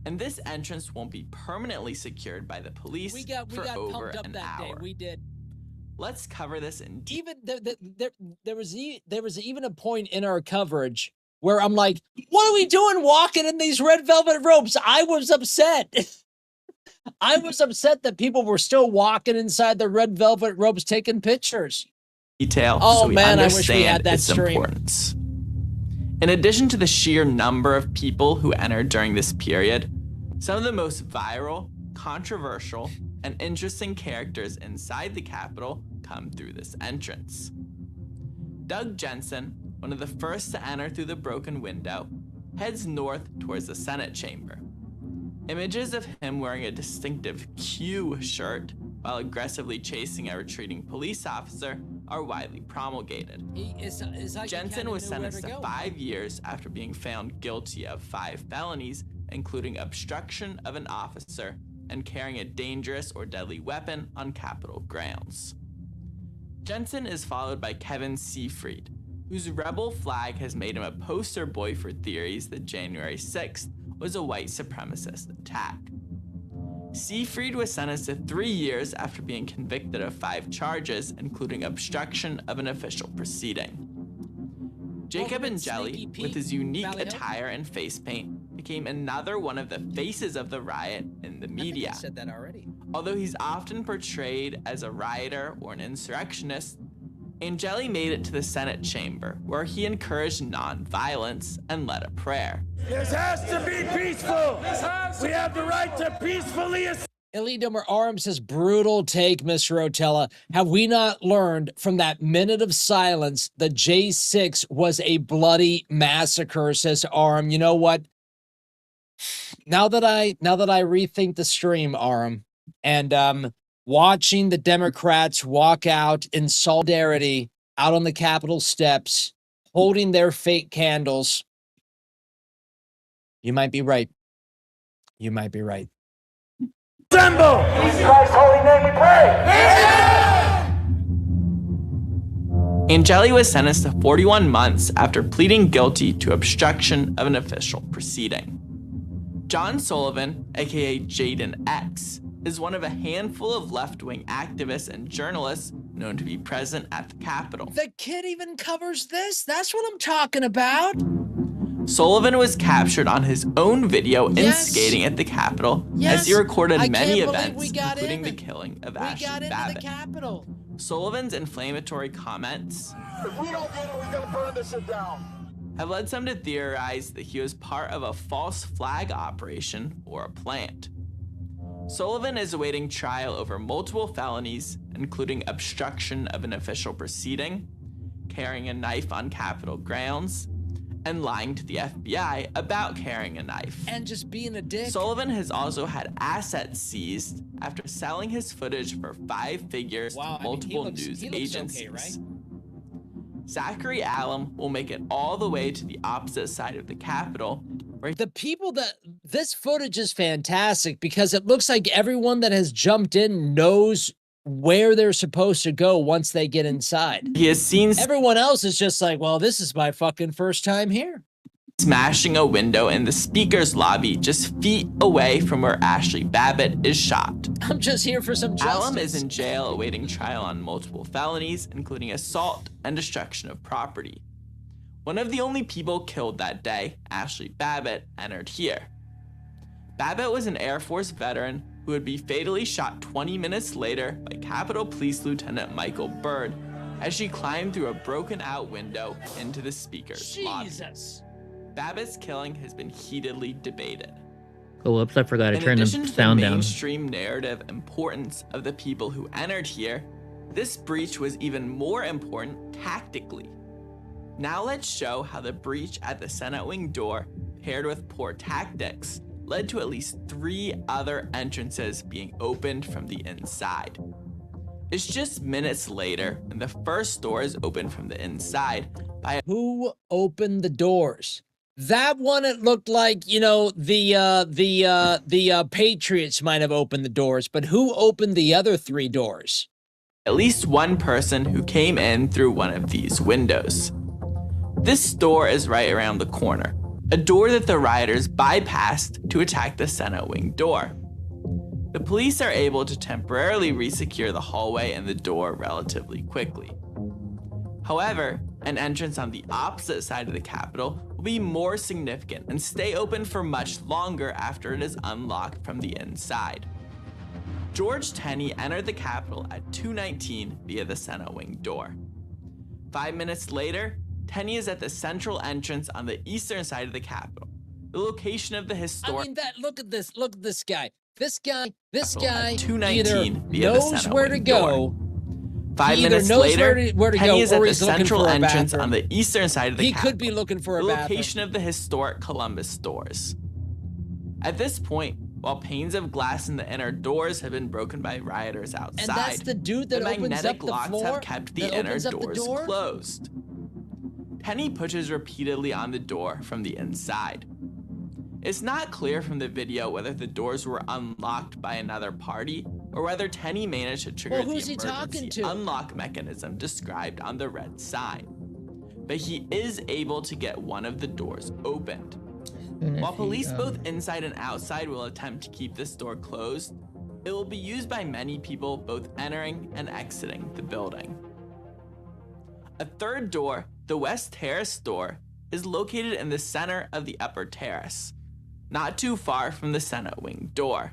And this entrance won't be permanently secured by the police for over pumped up an that hour. day. We did. Let's cover this in detail. Even there was even a point in our coverage where I'm like, what are we doing walking in these red velvet robes? I was upset. I was upset that people were still walking inside the red velvet robes taking pictures. Detail Oh, so we man, I understand wish we had that its stream. importance. In addition to the sheer number of people who entered during this period, some of the most viral, controversial, and interesting characters inside the Capitol come through this entrance. Doug Jensen, one of the first to enter through the broken window, heads north towards the Senate chamber. Images of him wearing a distinctive Q shirt while aggressively chasing a retreating police officer are widely promulgated. Jensen was sentenced to 5 years after being found guilty of 5 felonies, including obstruction of an officer and carrying a dangerous or deadly weapon on Capitol grounds. Jensen is followed by Kevin Seafried, whose rebel flag has made him a poster boy for theories that January 6th was a white supremacist attack. Seafried was sentenced to 3 years after being convicted of 5 charges, including obstruction of an official proceeding. Jacob and Jelly, with his unique attire and face paint, became another one of the faces of the riot in the media. I said that already. Although he's often portrayed as a rioter or an insurrectionist, Angeli made it to the Senate chamber, where he encouraged non-violence and led a prayer. This has to be peaceful. We have the right to peacefully. Elite Number Arms says, brutal take, Mr. Rotella. Have we not learned from that minute of silence that J6 was a bloody massacre, says Aram. You know what? Now that I rethink the stream, Aram, and watching the Democrats walk out in solidarity out on the Capitol steps, holding their fake candles, you might be right. You might be right. Assemble! In Christ's holy name we pray! Angeli was sentenced to 41 months after pleading guilty to obstruction of an official proceeding. John Sullivan, aka Jaden X, is one of a handful of left-wing activists and journalists known to be present at the Capitol. The kid even covers this? That's what I'm talking about. Sullivan was captured on his own video instigating at the Capitol as he recorded many events, including the killing of Ashley Babbitt. Sullivan's inflammatory comments If we don't get it, we're gonna burn this shit down. have led some to theorize that he was part of a false flag operation or a plant. Sullivan is awaiting trial over multiple felonies, including obstruction of an official proceeding, carrying a knife on Capitol grounds, and lying to the FBI about carrying a knife. And just being a dick. Sullivan has also had assets seized after selling his footage for 5 figures to multiple news agencies. Okay, right? Zachary Allen will make it all the way to the opposite side of the Capitol. The people that this footage is fantastic because it looks like everyone that has jumped in knows where they're supposed to go once they get inside. He has seen everyone else is just like, well, this is my fucking first time here. Smashing a window in the speaker's lobby just feet away from where Ashley Babbitt is shot. I'm just here for some justice. Allen is in jail awaiting trial on multiple felonies, including assault and destruction of property. One of the only people killed that day, Ashley Babbitt, entered here. Babbitt was an Air Force veteran who would be fatally shot 20 minutes later by Capitol Police Lieutenant Michael Byrd as she climbed through a broken-out window into the speaker's lobby. Babbitt's killing has been heatedly debated. Oh, whoops, I forgot to turn the sound down. In addition to the down. mainstream narrative importance of the people who entered here, this breach was even more important tactically. Now let's show how the breach at the Senate wing door, paired with poor tactics, led to at least 3 other entrances being opened from the inside. It's just minutes later when the first door is opened from the inside by who opened the doors? That one, it looked like, you know, the Patriots might have opened the doors, but who opened the other 3 doors? At least one person who came in through one of these windows. This door is right around the corner, a door that the rioters bypassed to attack the Senate wing door. The police are able to temporarily resecure the hallway and the door relatively quickly. However, an entrance on the opposite side of the Capitol will be more significant and stay open for much longer after it is unlocked from the inside. George Tenney entered the Capitol at 2:19 via the Senate wing door. 5 minutes later, Tenney is at the central entrance on the eastern side of the Capitol, the location of the historic. I mean, look at this guy. This guy at 2:19 either via the knows Senate where to wing go. door. 5 minutes knows later, where to Tenney go, is at or the he's looking central for a entrance bathroom. on the eastern side of the He Capitol, could be looking for a the bathroom. location of the historic Columbus doors. At this point, while panes of glass in the inner doors have been broken by rioters outside. And that's the dude that opens magnetic up the locks floor? have kept the that inner opens up the doors door? closed. Penny pushes repeatedly on the door from the inside. It's not clear from the video whether the doors were unlocked by another party or whether Tenny managed to trigger the emergency unlock mechanism described on the red sign. But he is able to get one of the doors opened. While police both inside and outside will attempt to keep this door closed, it will be used by many people both entering and exiting the building. A third door, the West Terrace door, is located in the center of the upper terrace, not too far from the Senate wing door.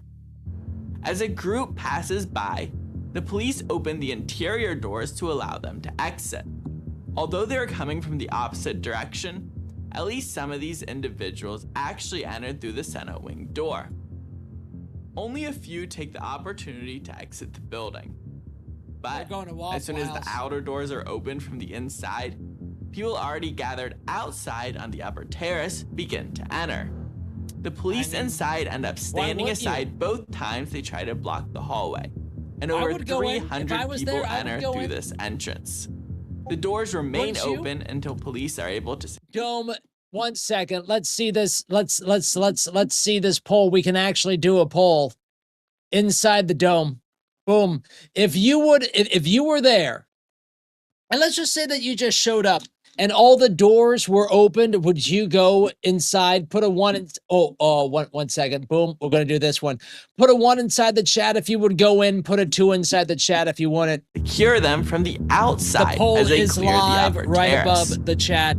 As a group passes by, the police open the interior doors to allow them to exit. Although they are coming from the opposite direction, at least some of these individuals actually entered through the Senate wing door. Only a few take the opportunity to exit the building. But as soon as the outer doors are opened from the inside, people already gathered outside on the upper terrace begin to enter. The police inside end up standing aside both times they try to block the hallway, and over 300 people enter through this entrance. The doors remain open until police are able to. Dome, 1 second. Let's see this. Let's see this poll. We can actually do a poll inside the dome. Boom. If you were there, and let's just say that you just showed up and all the doors were opened, would you go inside? Put a 1 in. One second. Boom. We're going to do this one. Put a 1 inside the chat if you would go in. Put a 2 inside the chat if you want it. Secure them from the outside. The poll as they is clear live the upper right terrace. above the chat.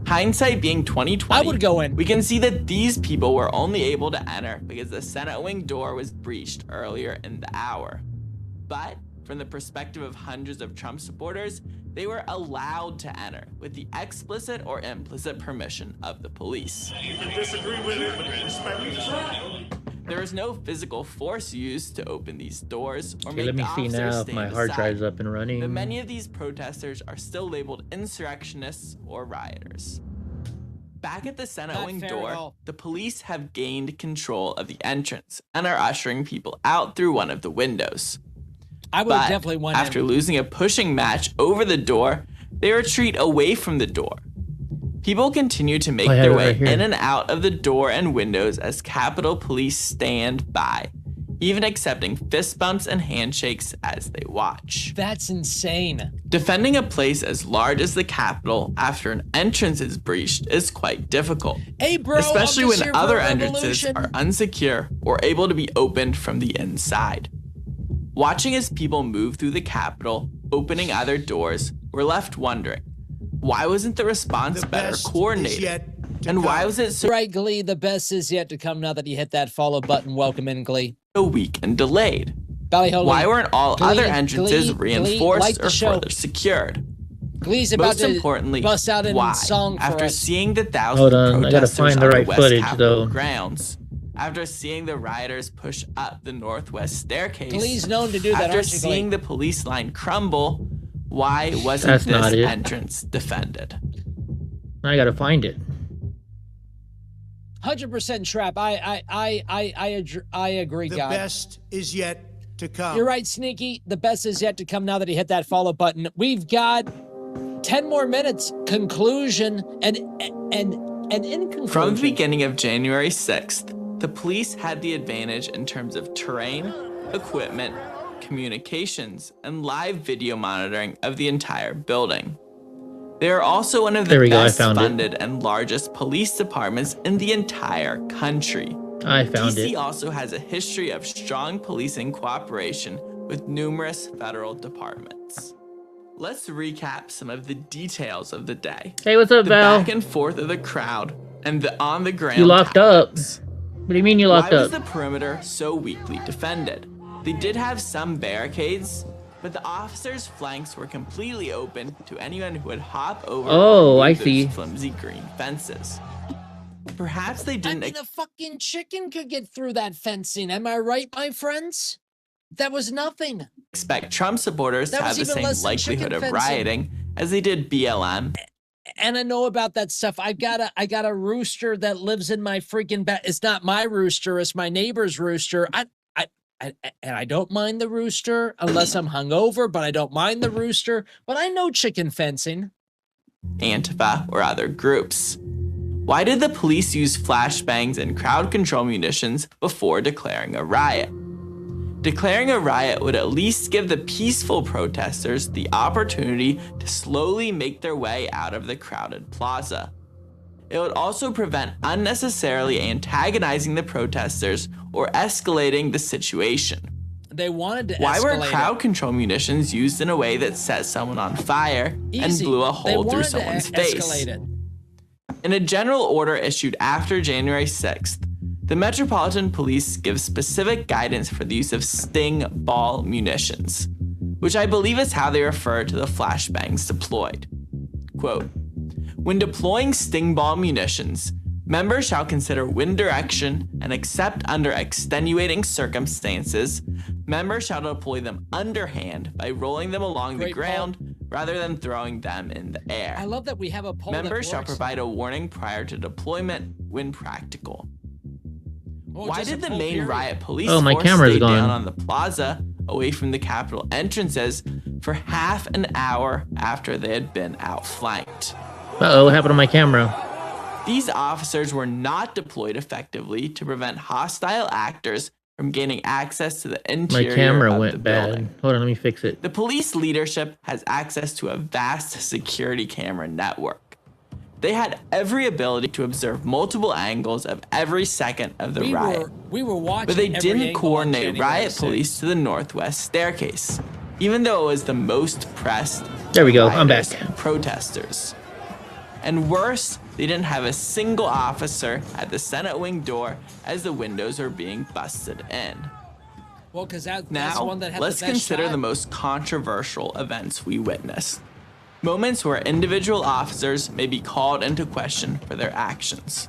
Hindsight being 2020, I would go in. We can see that these people were only able to enter because the Senate wing door was breached earlier in the hour. But from the perspective of hundreds of Trump supporters, they were allowed to enter with the explicit or implicit permission of the police. You can disagree with it, but respect me. There is no physical force used to open these doors or Okay, make let me the see officers now if stand my hard aside. drive's up and running. But many of these protesters are still labeled insurrectionists or rioters. Back at the Senate wing door, the police have gained control of the entrance and are ushering people out through one of the windows. I would have definitely went after losing a pushing match over the door, they retreat away from the door. People continue to make their way in and out of the door and windows as Capitol Police stand by, even accepting fist bumps and handshakes as they watch. That's insane. Defending a place as large as the Capitol after an entrance is breached is quite difficult. Hey bro, especially I'm just when here for other a entrances revolution. are unsecure or able to be opened from the inside. Watching as people move through the Capitol, opening other doors, we're left wondering, why wasn't the response better coordinated? And why was it so right, Glee? The best is yet to come now that you hit that follow button. Welcome in, Glee. weak and delayed? Ballyhooly. Why weren't all Glee, other entrances Glee, reinforced like the or show. further secured? Glee's about Most to importantly, bust out in why? song for After us. seeing the thousands Hold of on, I gotta protesters find the on right West footage, Capitol though. grounds, after seeing the rioters push up the northwest staircase, Glee's known to do that, after aren't you, Glee? seeing the police line crumble, why wasn't That's not this it. entrance defended? I gotta find it. 100% trap. I agree, The guy. best is yet to come. You're right, Sneaky. The best is yet to come now that he hit that follow button. We've got 10 more minutes. Conclusion and in conclusion. From the beginning of January 6th, the police had the advantage in terms of terrain, equipment, communications, and live video monitoring of the entire building. They are also one of the There we go, I best found it. funded and largest police departments in the entire country. I found DC it. also has a history of strong policing cooperation with numerous federal departments. Let's recap some of the details of the day. Hey, what's up, The Val? back and forth of the crowd and the on the ground. You locked up. tactics. What do you mean you locked Why up? was the perimeter so weakly defended? They did have some barricades, but the officers' flanks were completely open to anyone who would hop over Oh, I those see. flimsy green fences. Perhaps they didn't a fucking chicken could get through that fencing. Am I right, my friends? That was nothing. expect Trump supporters That to was have the even same less than likelihood chicken of fencing. rioting as they did BLM. and I know about that stuff. I got a rooster that lives in my freaking bed. It's not my rooster, it's my neighbor's rooster. And I don't mind the rooster unless I'm hungover, but I don't mind the rooster. But I know chicken fencing. Antifa, or other groups. Why did the police use flashbangs and crowd control munitions before declaring a riot? Declaring a riot would at least give the peaceful protesters the opportunity to slowly make their way out of the crowded plaza. It would also prevent unnecessarily antagonizing the protesters or escalating the situation. They wanted to Why were escalate crowd it. control munitions used in a way that set someone on fire Easy. and blew a hole through They wanted someone's to face? escalate it. In a general order issued after January 6th, the Metropolitan Police give specific guidance for the use of sting ball munitions, which I believe is how they refer to the flashbangs deployed. Quote, when deploying sting ball munitions, members shall consider wind direction and except under extenuating circumstances, members shall deploy them underhand by rolling them along the ground rather than throwing them in the air. I love that we have a poll Members that shall works. provide a warning prior to deployment when practical. Why just a did the poll main period. riot police Oh, my force camera's stay gone. down on the plaza away from the Capitol entrances for half an hour after they had been outflanked? Uh-oh, what happened to my camera? These officers were not deployed effectively to prevent hostile actors from gaining access to the My interior camera of the went bad. building. Hold on, let me fix it. The police leadership has access to a vast security camera network. They had every ability to observe multiple angles of every second of the riot. We were watching, But they every didn't angle on coordinate January riot 6th. police to the northwest staircase, even though it was the most pressed. There we go, I'm rioters back. and protesters. And worse, they didn't have a single officer at the Senate wing door as the windows were being busted in. Well, because that's the Now, one that had let's the best consider shot. the most controversial events we witnessed. Moments where individual officers may be called into question for their actions.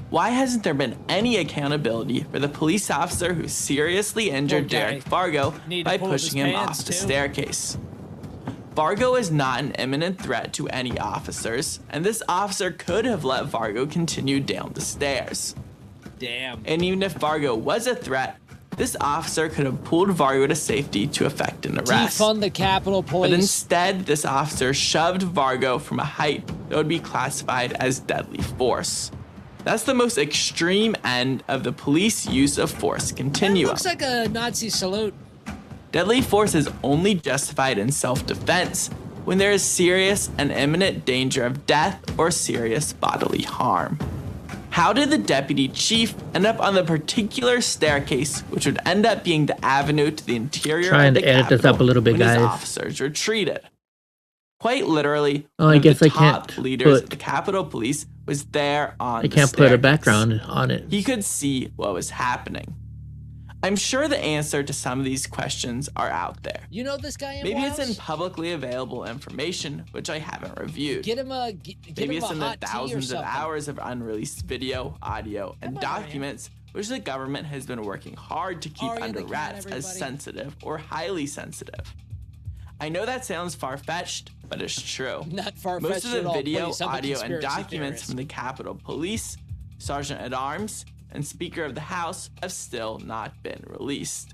Why hasn't there been any accountability for the police officer who seriously injured Poor guy. Derek Fargo Need to by pull up his pushing him pants, off the too. staircase? Fargo is not an imminent threat to any officers, and this officer could have let Fargo continue down the stairs. Damn. And even if Fargo was a threat, this officer could have pulled Fargo to safety to effect an arrest. Defund the Capitol Police. But instead, this officer shoved Fargo from a height that would be classified as deadly force. That's the most extreme end of the police use of force continuum. Looks like a Nazi salute. Deadly force is only justified in self-defense when there is serious and imminent danger of death or serious bodily harm. How did the deputy chief end up on the particular staircase, which would end up being the avenue to the interior Trying of the to edit this Capitol up a little bit, when his guys. officers retreated? Quite literally, Oh, one I of guess the I top can't leaders put- of the Capitol Police was there on I the can't put a staircase. background on it. He could see what was happening. I'm sure the answer to some of these questions are out there. You know this guy in Maybe Wiles? it's in publicly available information, which I haven't reviewed. Get him a get Maybe him it's a in the hot tea or thousands of something. hours of unreleased video, audio, and documents which the government has been working hard to keep Aria under the cat, wraps as everybody. sensitive or highly sensitive. I know that sounds far-fetched, but it's true. Not far-fetched Most of at the all, video, please. I'm a audio, and conspiracy documents theorist. from the Capitol Police, Sergeant at Arms, and Speaker of the House have still not been released.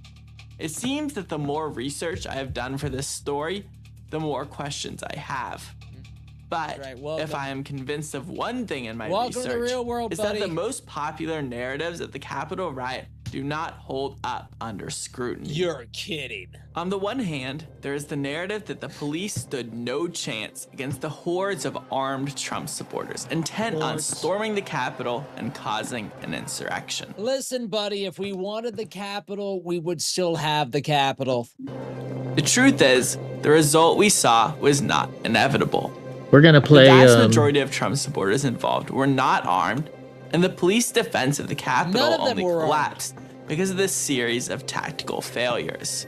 It seems that the more research I have done for this story, the more questions I have. But if I am convinced of one thing in my Welcome to the research, real world, is that buddy. the most popular narratives of the Capitol riot do not hold up under scrutiny. You're kidding. On the one hand, there is the narrative that the police stood no chance against the hordes of armed Trump supporters intent on Hordes. storming the Capitol and causing an insurrection. Listen, buddy, if we wanted the Capitol, we would still have the Capitol. The truth is, the result we saw was not inevitable. We're gonna play. The vast majority of Trump supporters involved were not armed, and the police defense of the Capitol None of them only were armed. collapsed because of this series of tactical failures.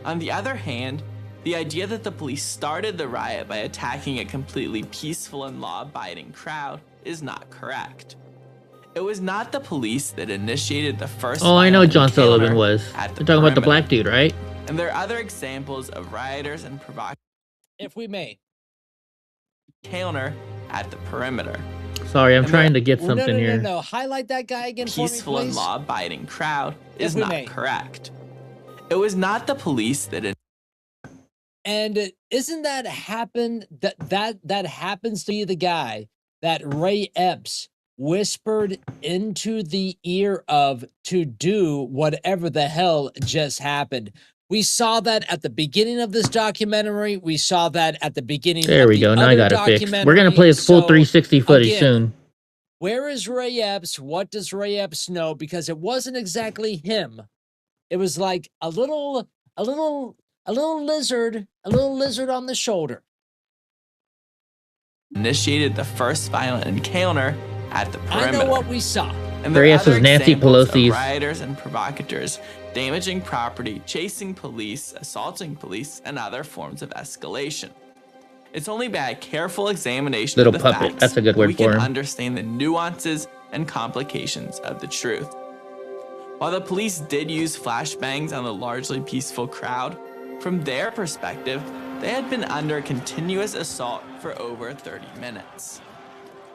On the other hand, the idea that the police started the riot by attacking a completely peaceful and law-abiding crowd is not correct. It was not the police that initiated the first Oh, I know violent John encounter Sullivan was. at They're the talking about the perimeter. black dude, right? And there are other examples of rioters and provocateurs. If we may. counter at the perimeter. Sorry, I'm trying to get something here. No. Highlight that guy again for me, Peaceful and please. law-abiding crowd is we not may. correct. It was not the police that And isn't that happen that happens to be the guy that Ray Epps whispered into the ear of to do whatever the hell just happened? We saw that at the beginning of this documentary. We saw that at the beginning. There of we the go. Now I other got it fixed. We're documentary. gonna play his full So, 360 footage again, soon. Where is Ray Epps? What does Ray Epps know? Because it wasn't exactly him. It was like a little lizard on the shoulder. initiated the first violent encounter at the perimeter. I know what we saw. And There there he are is, other Nancy examples of Pelosi's. rioters and provocateurs damaging property, chasing police, assaulting police, and other forms of escalation. It's only by a careful examination Little of the puppet. facts That's a good word we for can him. understand the nuances and complications of the truth. While the police did use flashbangs on the largely peaceful crowd, from their perspective, they had been under continuous assault for over 30 minutes.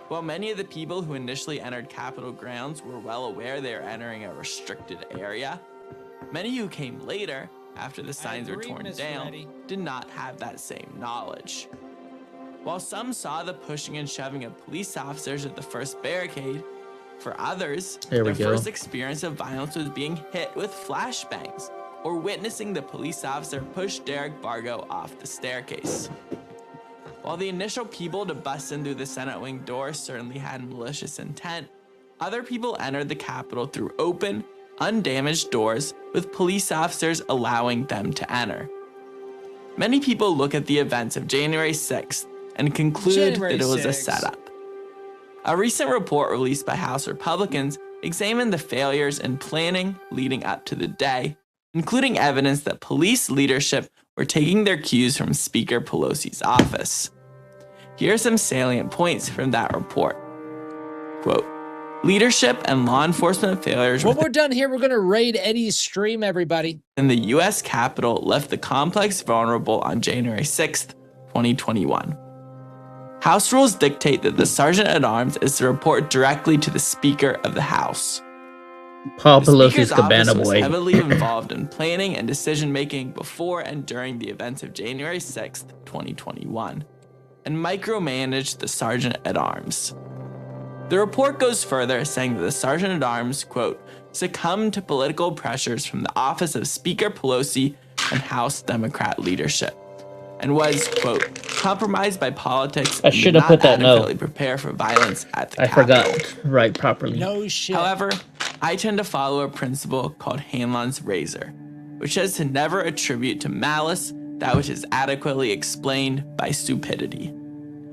While many of the people who initially entered Capitol grounds were well aware they were entering a restricted area, many who came later, after the signs were torn down, did not have that same knowledge. While some saw the pushing and shoving of police officers at the first barricade, for others, There we their go. first experience of violence was being hit with flashbangs or witnessing the police officer push Derek Bargo off the staircase. While the initial people to bust in through the Senate wing door certainly had malicious intent, other people entered the Capitol through open, undamaged doors with police officers allowing them to enter. Many people look at the events of January 6th and conclude that it was a setup. A recent report released by House Republicans examined the failures in planning leading up to the day, including evidence that police leadership were taking their cues from Speaker Pelosi's office. Here are some salient points from that report. Quote, leadership and law enforcement failures When we're done here, we're going to raid Eddie's stream, everybody. in the U.S. Capitol left the complex vulnerable on January 6th, 2021. House rules dictate that the Sergeant-at-Arms is to report directly to the Speaker of the House. Paul The Pelosi's Speaker's office Cabana was Boy. heavily involved in planning and decision-making before and during the events of January 6th, 2021, and micromanaged the Sergeant-at-Arms. The report goes further, saying that the Sergeant-at-Arms, quote, succumbed to political pressures from the office of Speaker Pelosi and House Democrat leadership, and was, quote, compromised by politics I and should did have put not that note. adequately prepare for violence at the I Capitol. forgot to write properly. No shit. However, I tend to follow a principle called Hanlon's razor, which says to never attribute to malice that which is adequately explained by stupidity.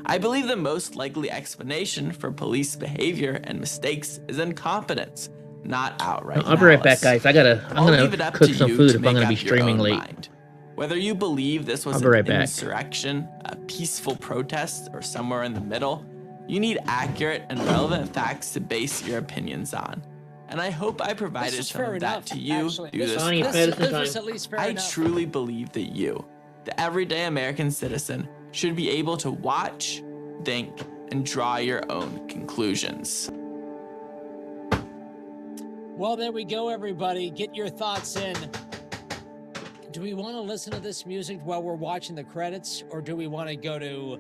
I believe the most likely explanation for police behavior and mistakes is incompetence, not outright I'll be right back, malice. guys. I'm I'll leave it gonna up cook to some you food to if I'm gonna make be up your streaming own late. mind. Whether you believe this was I'll be an right back. insurrection, a peaceful protest, or somewhere in the middle, you need accurate and relevant facts to base your opinions on. And I hope I provided is some fair of that enough, to you actually. through this Donnie, process. medicine This was time. at least fair I enough. truly believe that you, the everyday American citizen, should be able to watch, think, and draw your own conclusions. Well, there we go, everybody. Get your thoughts in. Do we want to listen to this music while we're watching the credits, or do we want to go to,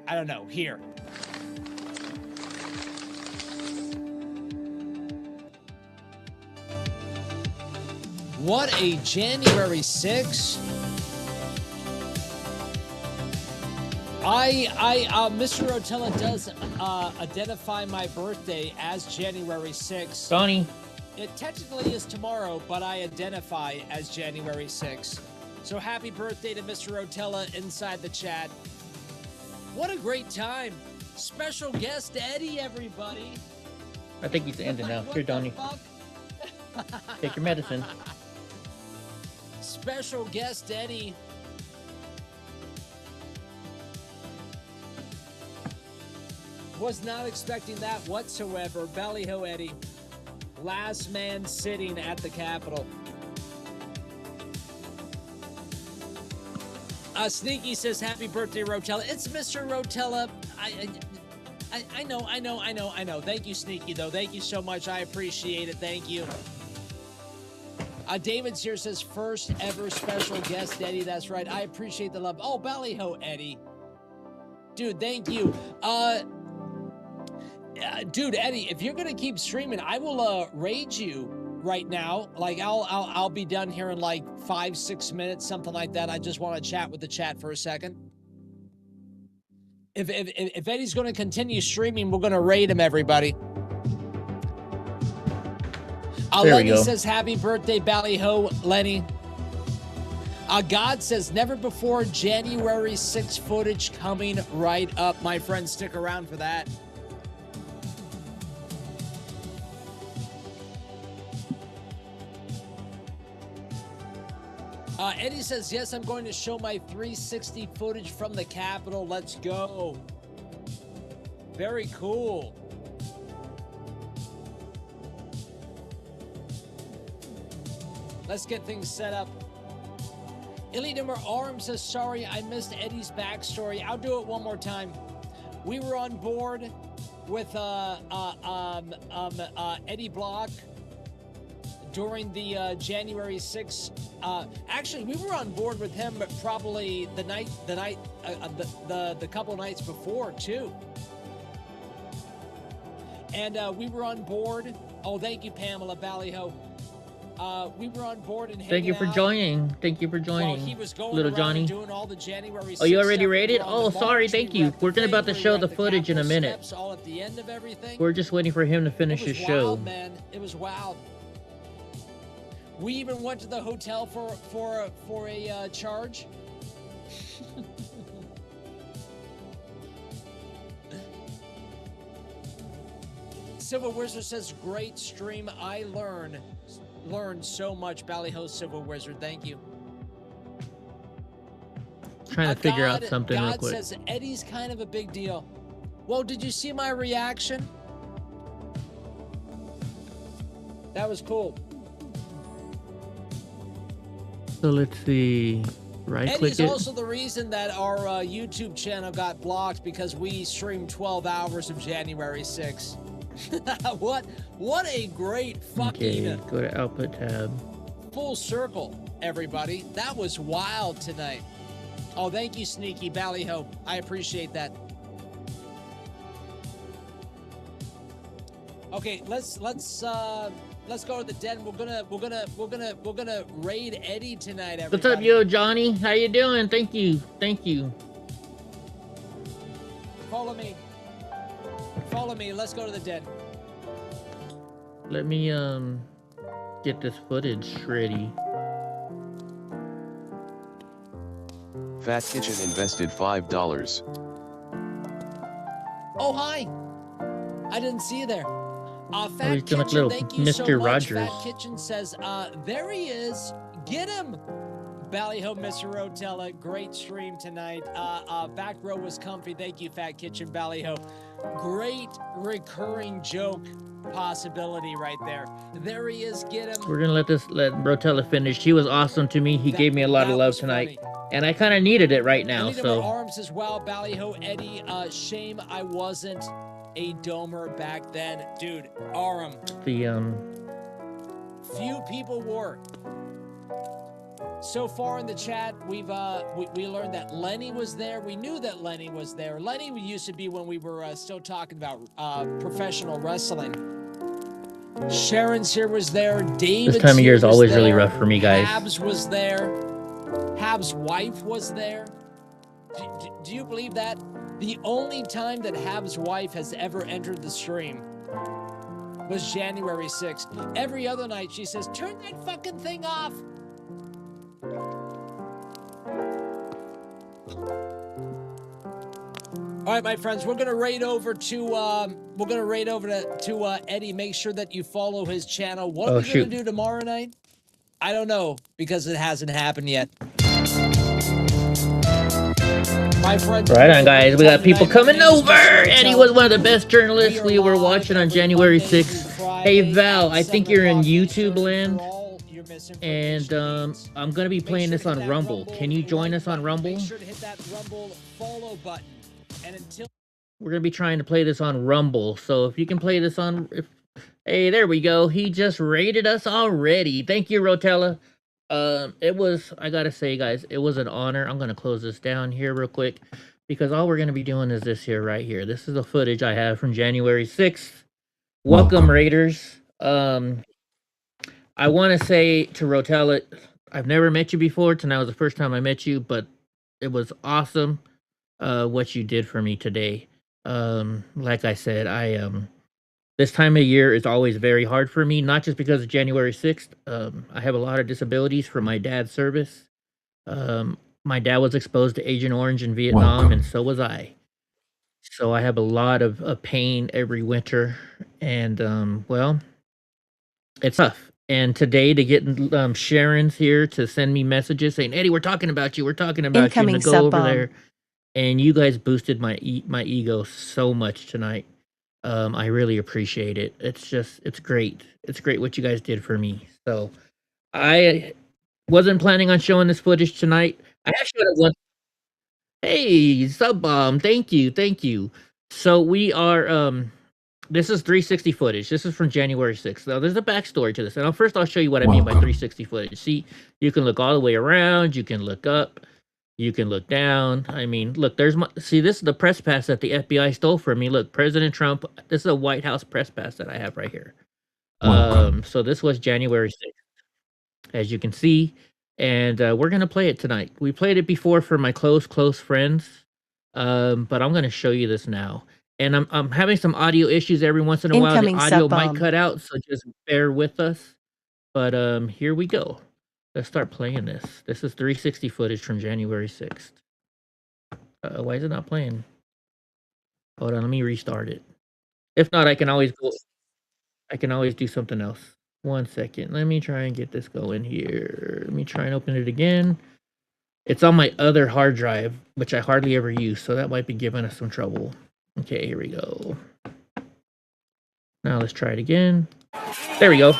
I don't know, here? What a January 6th. Mr. Rotella does identify my birthday as January 6th. Donnie. It technically is tomorrow, but I identify as January 6th. So happy birthday to Mr. Rotella inside the chat. What a great time. Special guest Eddie, everybody. I think he's ending now. Here, Donnie. Take your medicine. Special guest Eddie. Was not expecting that whatsoever. Ballyho Eddie. Last man sitting at the Capitol. Sneaky says, happy birthday, Rotella. It's Mr. Rotella. I know. Thank you, Sneaky, though. Thank you so much. I appreciate it. Thank you. David's here says, first ever special guest, Eddie. That's right. I appreciate the love. Oh, ballyho, Eddie. Dude, thank you. Dude, Eddie, if you're gonna keep streaming, I will raid you right now. Like I'll be done here in like 5-6 minutes, something like that. I just want to chat with the chat for a second. If Eddie's gonna continue streaming, we're gonna raid him, everybody. Lenny says, happy birthday, ballyho, Lenny. God says, never before January 6 footage coming right up. My friends, stick around for that. Eddie says, yes, I'm going to show my 360 footage from the Capitol. Let's go. Very cool. Let's get things set up. Illidimer Arm says, sorry, I missed Eddie's backstory. I'll do it one more time. We were on board with Eddie Block during the January 6th. Actually, we were on board with him probably the couple nights before too. And we were on board. Oh, thank you, Pamela Ballyho. We were on board and thank you for joining. Thank you for joining, he was going little Johnny. Doing all the January oh, you already rated? Oh, sorry. Thank you. We're about to show the footage in a minute. All at the end of everything. We're just waiting for him to finish his show. Wild, man. It was wild. We even went to the hotel for a charge. Civil Wizard says, great stream. I learned so much. Ballyho Civil Wizard, thank you. Trying to figure out something real quick. God says Eddie's kind of a big deal. Well, did you see my reaction? That was cool. So let's see. Right-click Eddie's it. also the reason that our YouTube channel got blocked because we streamed 12 hours of January 6th. What a great fucking... Okay, go to output tab. Full circle, everybody. That was wild tonight. Oh, thank you, Sneaky Ballyho. I appreciate that. Okay, let's go to the den. We're gonna raid Eddie tonight, everybody. What's up, yo, Johnny? How you doing? Thank you. Follow me. Let's go to the den. Let me get this footage ready. Fat Kitchen invested $5. Oh, hi. I didn't see you there. Fat he's doing like Kitchen, little thank you Mr. so much. Rogers. Fat Kitchen says, there he is. Get him. Ballyho, Mr. Rotella, great stream tonight. Back row was comfy. Thank you, Fat Kitchen, Ballyho. Great recurring joke possibility right there. There he is. Get him. We're gonna let Rotella finish. He was awesome to me. He gave me a lot of love tonight, and I kind of needed it right now. So Arms as well, Ballyho, Eddie. Shame I wasn't a domer back then, dude. Aram. Few people were. So far in the chat, we learned that Lenny was there. We knew that Lenny was there. Lenny used to be when we were still talking about professional wrestling. Sharon's here was there. David. This time of year is always really rough for me, guys. Habs was there. Habs' wife was there. Do you believe that? The only time that Habs' wife has ever entered the stream was January 6th. Every other night she says, turn that fucking thing off. All right, my friends, we're gonna raid over to Eddie. Make sure that you follow his channel. What are we gonna do tomorrow night? I don't know because it hasn't happened yet. My friends, right on, guys. We got people coming over. Eddie was one of the best journalists we were watching on January 6th. Hey, Val, I think you're in YouTube land. and I'm gonna be playing this on Rumble. Can you join us on Rumble? Make sure to hit that Rumble follow button. And until We're gonna be trying to play this on Rumble. So if you can play this on, hey, there we go. He just rated us already. Thank you, Rotella. It was, I gotta say, guys, it was an honor. I'm gonna close this down here real quick because all we're gonna be doing is this here right here. This is the footage I have from January 6th. Welcome, Raiders. I want to say to Rotella, I've never met you before. Tonight was the first time I met you, but it was awesome what you did for me today. Like I said, this time of year is always very hard for me, not just because of January 6th. I have a lot of disabilities from my dad's service. My dad was exposed to Agent Orange in Vietnam, and so was I. So I have a lot of pain every winter, and well, it's tough. And today to get Sharon's here to send me messages saying, Eddie, we're talking about you. We're talking about you. And to go over there. And you guys boosted my ego so much tonight. I really appreciate it. It's great. It's great what you guys did for me. So I wasn't planning on showing this footage tonight. I actually would have won. Hey, Sub Bomb, thank you. So we are this is 360 footage. This is from January 6th. Now there's a backstory to this. And first I'll show you what I mean by 360 footage. See, you can look all the way around, you can look up, you can look down. I mean, look, there's my, see, this is the press pass that the FBI stole from me. Look, President Trump, this is a White House press pass that I have right here. So this was January 6th, as you can see, and we're gonna play it tonight. We played it before for my close friends, but I'm gonna show you this now. And I'm having some audio issues every once in a while. The audio might cut out, so just bear with us. But here we go. Let's start playing this. This is 360 footage from January 6th. Why is it not playing? Hold on, let me restart it. If not, I can always do something else. 1 second. Let me try and get this going here. Let me try and open it again. It's on my other hard drive, which I hardly ever use, so that might be giving us some trouble. Okay, here we go. Now let's try it again. There we go.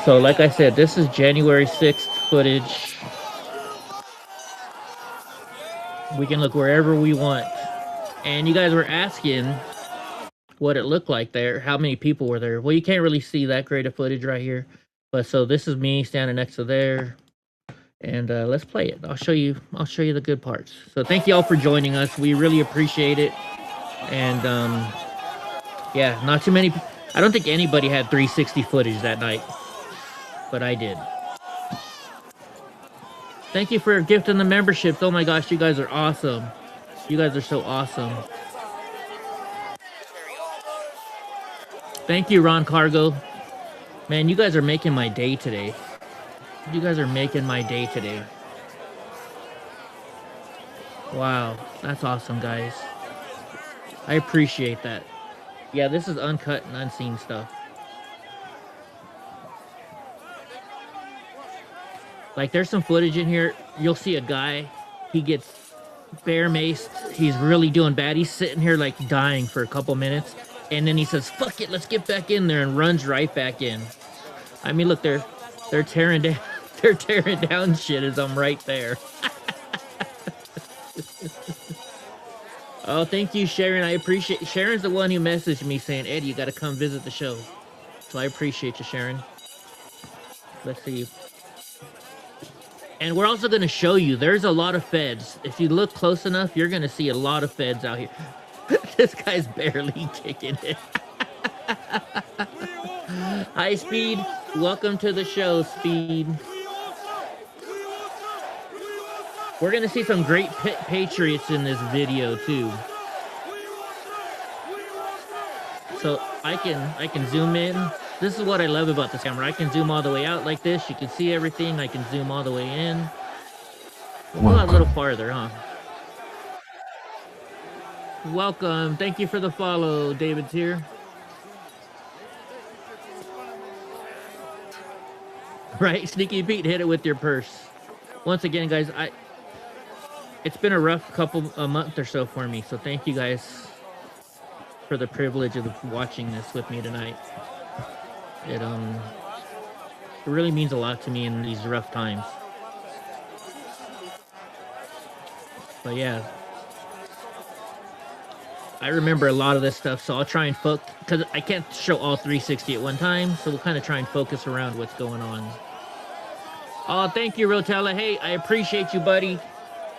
So like I said, this is January 6th footage. We can look wherever we want. And you guys were asking what it looked like there, how many people were there. Well, you can't really see that great of footage right here. But so this is me standing next to there. And let's play it. I'll show you the good parts. So thank you all for joining us. We really appreciate it. And yeah, not too many. I don't think anybody had 360 footage that night, but I did. Thank you for gifting the memberships. Oh my gosh, you guys are awesome. You guys are so awesome. Thank you, Ron Cargo. Man, you guys are making my day today. You guys are making my day today. Wow, that's awesome, guys. I appreciate that. Yeah, this is uncut and unseen stuff. Like, there's some footage in here. You'll see a guy. He gets bear maced. He's really doing bad. He's sitting here, like, dying for a couple minutes. And then he says, fuck it, let's get back in there, and runs right back in. I mean, look, they're tearing down. They're tearing down shit as I'm right there. Oh, thank you, Sharon. I appreciate. Sharon's the one who messaged me saying, Eddie, you got to come visit the show. So I appreciate you, Sharon. Let's see. And we're also going to show you, there's a lot of feds. If you look close enough, you're going to see a lot of feds out here. This guy's barely kicking it. Hi, Speed. Welcome to the show, Speed. We're going to see some great patriots in this video, too. So I can zoom in. This is what I love about this camera. I can zoom all the way out like this. You can see everything. I can zoom all the way in. We'll go a little farther, huh? Welcome. Thank you for the follow. David's here. Right, Sneaky Pete, hit it with your purse. Once again, guys, it's been a rough a month or so for me, so thank you guys for the privilege of watching this with me tonight. It really means a lot to me in these rough times. But yeah, I remember a lot of this stuff, so I'll try and focus, because I can't show all 360 at one time, so we'll kind of try and focus around what's going on. Oh, thank you, Rotella. Hey, I appreciate you, buddy.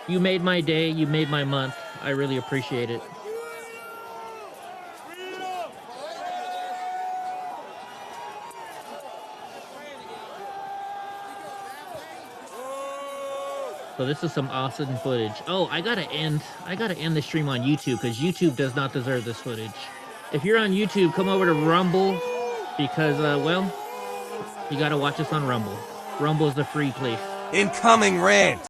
You made my day. You made my month. I really appreciate it. So this is some awesome footage. Oh, I gotta end the stream on YouTube because YouTube does not deserve this footage. If you're on YouTube, come over to Rumble because, well, you gotta watch us on Rumble. Rumble is the free place. Incoming rant.